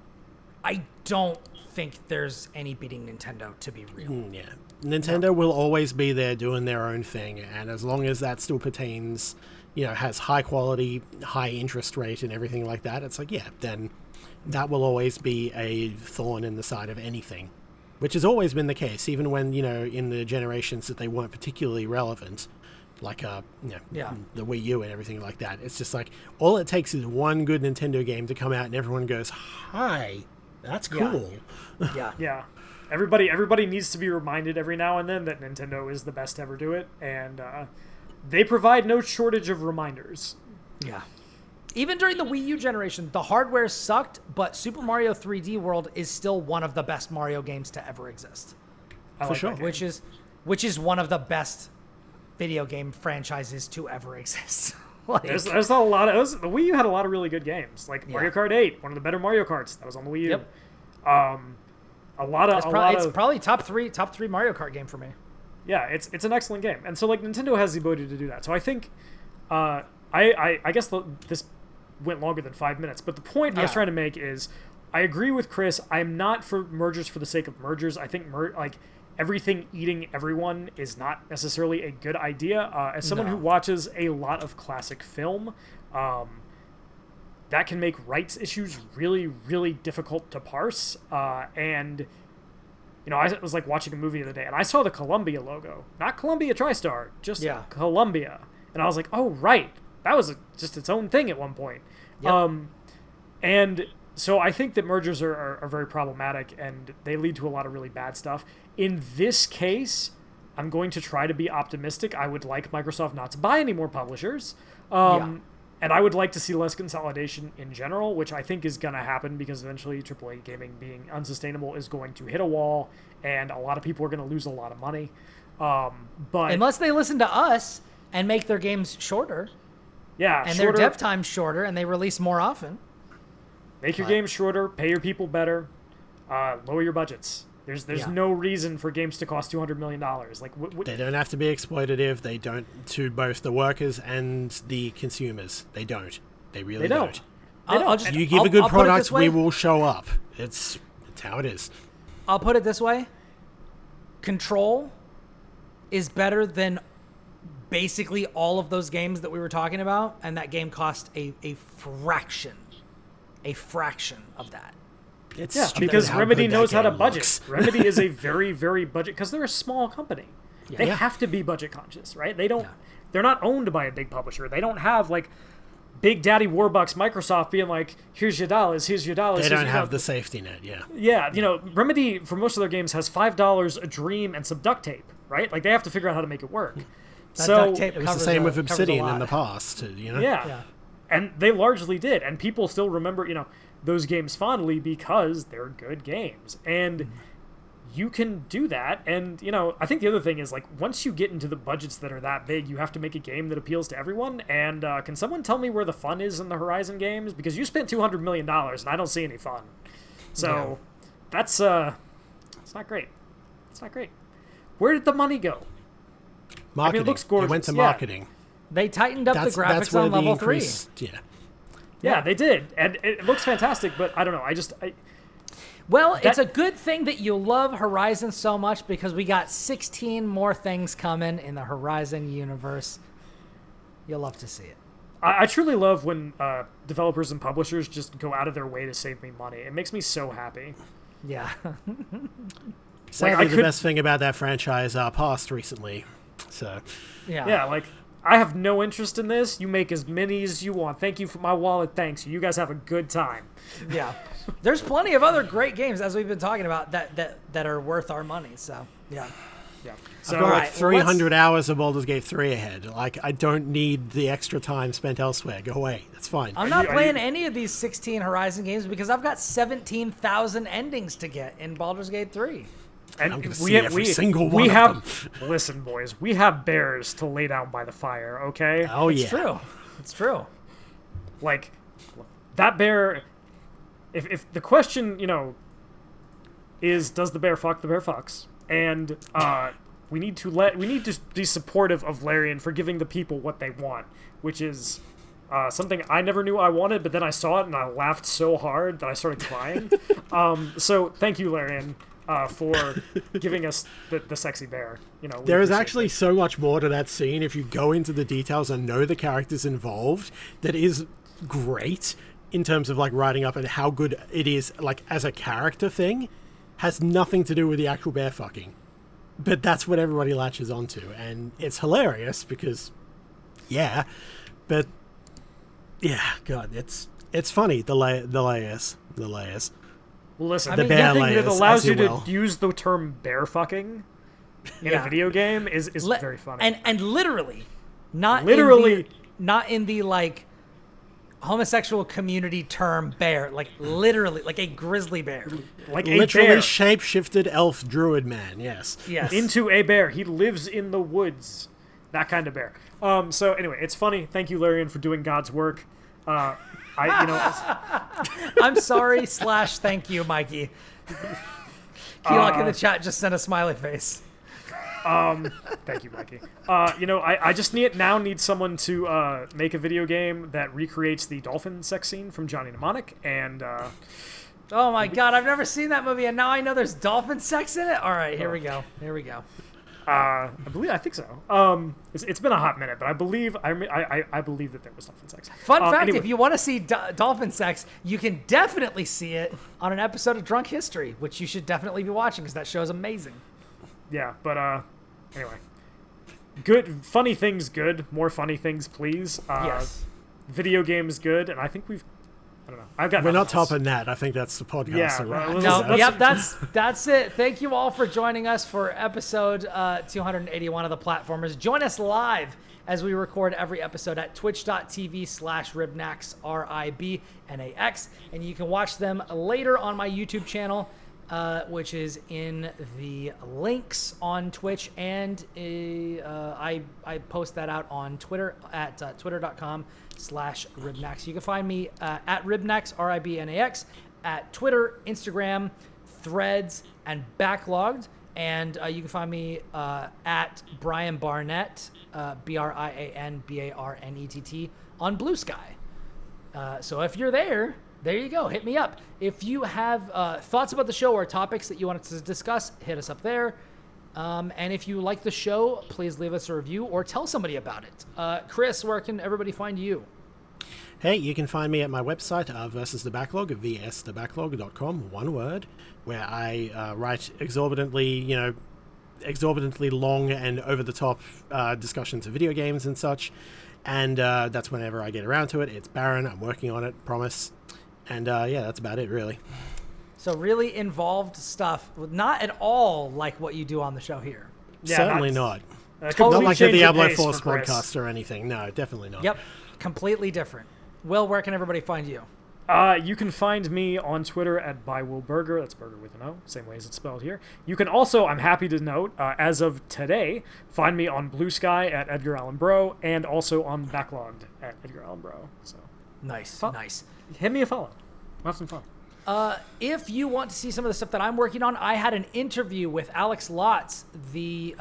I don't think there's any beating Nintendo, to be real. Yeah. Nintendo will always be there doing their own thing, and as long as that still pertains, you know, has high quality, high interest rate and everything like that, it's like, yeah, then that will always be a thorn in the side of anything, which has always been the case, even when, you know, in the generations that they weren't particularly relevant, like the Wii U and everything like that. It's just like, all it takes is one good Nintendo game to come out and everyone goes, hi, that's cool. Yeah. Yeah. everybody needs to be reminded every now and then that Nintendo is the best to ever do it, and they provide no shortage of reminders. Yeah. Even during the Wii U generation, the hardware sucked, but Super Mario 3D World is still one of the best Mario games to ever exist. For sure. Which is one of the best video game franchises to ever exist. Like, there's a lot of the Wii U had a lot of really good games, like Mario Kart 8, one of the better Mario Karts that was on the Wii U. Yep. It's probably top three Mario Kart game for me. Yeah, it's an excellent game, and so like Nintendo has the ability to do that. So I think, I guess this went longer than 5 minutes, but the point I was trying to make is, I agree with Chris. I'm not for mergers for the sake of mergers. I think everything eating everyone is not necessarily a good idea. As someone who watches a lot of classic film, that can make rights issues really, really difficult to parse. And I was like watching a movie the other day, and I saw the Columbia logo, not Columbia TriStar, just Columbia, and I was like, oh right, that was just its own thing at one point. Yep. And so I think that mergers are very problematic, and they lead to a lot of really bad stuff. In this case, I'm going to try to be optimistic. I would like Microsoft not to buy any more publishers. And I would like to see less consolidation in general, which I think is going to happen because eventually AAA gaming being unsustainable is going to hit a wall, and a lot of people are going to lose a lot of money. But unless they listen to us and make their games shorter. Yeah, and their dev time shorter, and they release more often. Make your games shorter, pay your people better, lower your budgets. There's no reason for games to cost $200 million. Like they don't have to be exploitative. They don't, to both the workers and the consumers. They don't. They really don't. You give a good product, we will show up. It's how it is. I'll put it this way. Control is better than basically all of those games that we were talking about, and that game cost a fraction of that. It's because Remedy knows how to budget. Remedy is a very, very budget, because they're a small company. Yeah. They have to be budget conscious, right? They don't. Yeah. They're not owned by a big publisher. They don't have like Big Daddy Warbucks Microsoft being like, here's your dollars, here's your dollars. They don't have the safety net. Yeah. Remedy for most of their games has $5 a dream and some duct tape, right? Like they have to figure out how to make it work. Duct tape it was the same with Obsidian in the past. Yeah. And they largely did, and people still remember those games fondly because they're good games, and you can do that. And I think the other thing is, like, once you get into the budgets that are that big, you have to make a game that appeals to everyone. And can someone tell me where the fun is in the Horizon games? Because you spent $200 million and I don't see any fun. So that's it's not great. Where did the money go? Marketing. I mean, it looks gorgeous. It went to marketing. They tightened up the graphics on level 3. Yeah, they did, and it looks fantastic. But I don't know. It's a good thing that you love Horizon so much, because we got 16 more things coming in the Horizon universe. You'll love to see it. I truly love when developers and publishers just go out of their way to save me money. It makes me so happy. Yeah. Sadly, the best thing about that franchise passed recently. So. Yeah, like, I have no interest in this. You make as many as you want. Thank you for my wallet. Thanks. You guys have a good time. Yeah. There's plenty of other great games, as we've been talking about, that are worth our money. So, yeah. So, I've got like 300 hours of Baldur's Gate 3 ahead. Like, I don't need the extra time spent elsewhere. Go away. That's fine. I'm not playing any of these 16 Horizon games because I've got 17,000 endings to get in Baldur's Gate 3. And I'm going to see every single one of them. Listen, boys, we have bears to lay down by the fire, okay? Oh, yeah. It's true. Like, that bear... If the question, is, does the bear fuck? The bear fucks. And we need to be supportive of Larian for giving the people what they want, which is something I never knew I wanted, but then I saw it and I laughed so hard that I started crying. So thank you, Larian. For giving us the sexy bear. There is actually so much more to that scene if you go into the details and know the characters involved, that is great in terms of like writing up and how good it is, like as a character thing. Has nothing to do with the actual bear fucking, but that's what everybody latches onto, and it's hilarious because God, it's funny, the layers. Well, listen, I The mean, bear the thing layers, that allows as you you to will. use the term bear fucking in a video game is very funny. And literally, not Literally. not in the like homosexual community term bear, like literally, like a grizzly bear. like a Literally bear shape-shifted elf druid man, yes. Yes. into a bear. He lives in the woods. That kind of bear. So anyway, it's funny. Thank you, Larian, for doing God's work. I'm sorry / thank you, Mikey. Keylok in the chat just sent a smiley face. Thank you, Mikey. I just need someone to make a video game that recreates the dolphin sex scene from Johnny Mnemonic, and Oh my god, I've never seen that movie, and now I know there's dolphin sex in it. All right, here we go. I think so. It's been a hot minute, but I believe that there was dolphin sex. Fun fact: anyway. if you want to see dolphin sex, you can definitely see it on an episode of Drunk History, which you should definitely be watching because that show is amazing. Yeah, but anyway, good, funny things, good. More funny things, please. Yes. Video games, good, and I think I don't know. I've got. We're not nothing else. topping that. I think that's the podcast. Yeah, so well, right. No, That's- that's it. Thank you all for joining us for episode 281 of the Platformers. Join us live as we record every episode at twitch.tv/ribnax, RIBNAX, and you can watch them later on my YouTube channel, which is in the links on Twitch, and I post that out on Twitter at twitter.com/ribnax. You can find me at ribnax, RIBNAX, at Twitter, Instagram, Threads, and Backlogged. And you can find me at Brian Barnett, BrianBarnett, on Blue Sky. So if you're there you go. Hit me up. If you have thoughts about the show or topics that you want us to discuss, hit us up there. And if you like the show, please leave us a review or tell somebody about it. Kris, where can everybody find you? Hey, you can find me at my website, Versus the Backlog, vsthebacklog.com, one word, where I write exorbitantly long and over-the-top discussions of video games and such. And that's whenever I get around to it. It's barren. I'm working on it, promise. And that's about it, really. So really involved stuff, not at all like what you do on the show here. Yeah, Certainly not. Totally Not like the change Diablo pace 4 for Kris. podcast or anything. No, definitely not. Yep, completely different. Will, where can everybody find you? You can find me on Twitter at Will Borger. That's Burger with an O, same way as it's spelled here. You can also, I'm happy to note, as of today, find me on Blue Sky at Edgar Allan Bro, and also on Backlogged at Edgar Allan Bro. So Nice. hit me a follow. Have some fun. If you want to see some of the stuff that I'm working on, I had an interview with Alex Lotz, the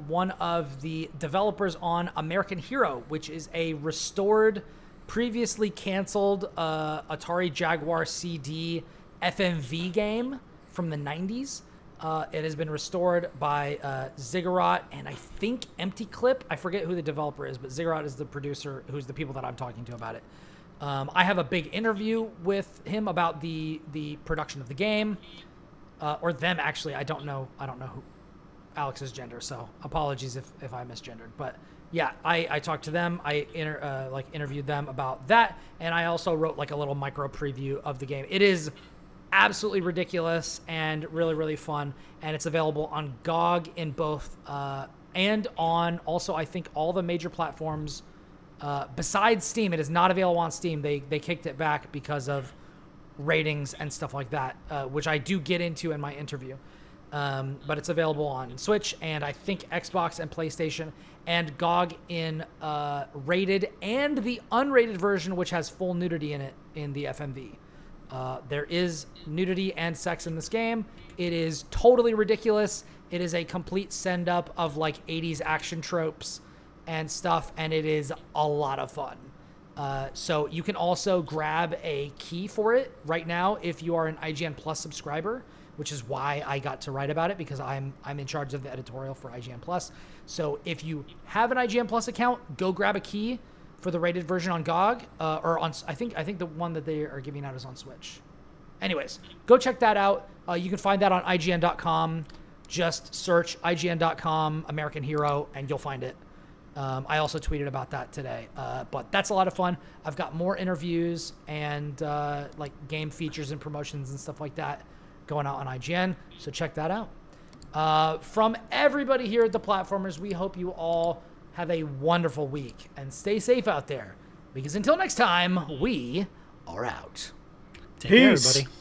one of the developers on American Hero, which is a restored, previously canceled Atari Jaguar CD FMV game from the 90s. It has been restored by Ziggurat and I think Empty Clip. I forget who the developer is, but Ziggurat is the producer, who's the people that I'm talking to about it. I have a big interview with him about the production of the game, or them actually. I don't know who Alex's gender, so apologies if I misgendered. But yeah, I talked to them. I interviewed them about that, and I also wrote like a little micro preview of the game. It is absolutely ridiculous and really, really fun, and it's available on GOG in both and on also I think all the major platforms. Besides Steam, it is not available on Steam. They kicked it back because of ratings and stuff like that, which I do get into in my interview. But it's available on Switch and I think Xbox and PlayStation, and GOG in rated and the unrated version, which has full nudity in it in the FMV. There is nudity and sex in this game. It is totally ridiculous. It is a complete send up of like 80s action tropes and stuff, and it is a lot of fun. So you can also grab a key for it right now if you are an IGN Plus subscriber, which is why I got to write about it, because I'm in charge of the editorial for IGN Plus. So if you have an IGN Plus account, go grab a key for the rated version on GOG, or on I think the one that they are giving out is on Switch. Anyways, go check that out. You can find that on IGN.com. Just search IGN.com American Hero and you'll find it. I also tweeted about that today, but that's a lot of fun. I've got more interviews and like game features and promotions and stuff like that going out on IGN. So check that out. From everybody here at the Platformers, we hope you all have a wonderful week and stay safe out there. Because until next time, we are out. Take care, Peace. everybody.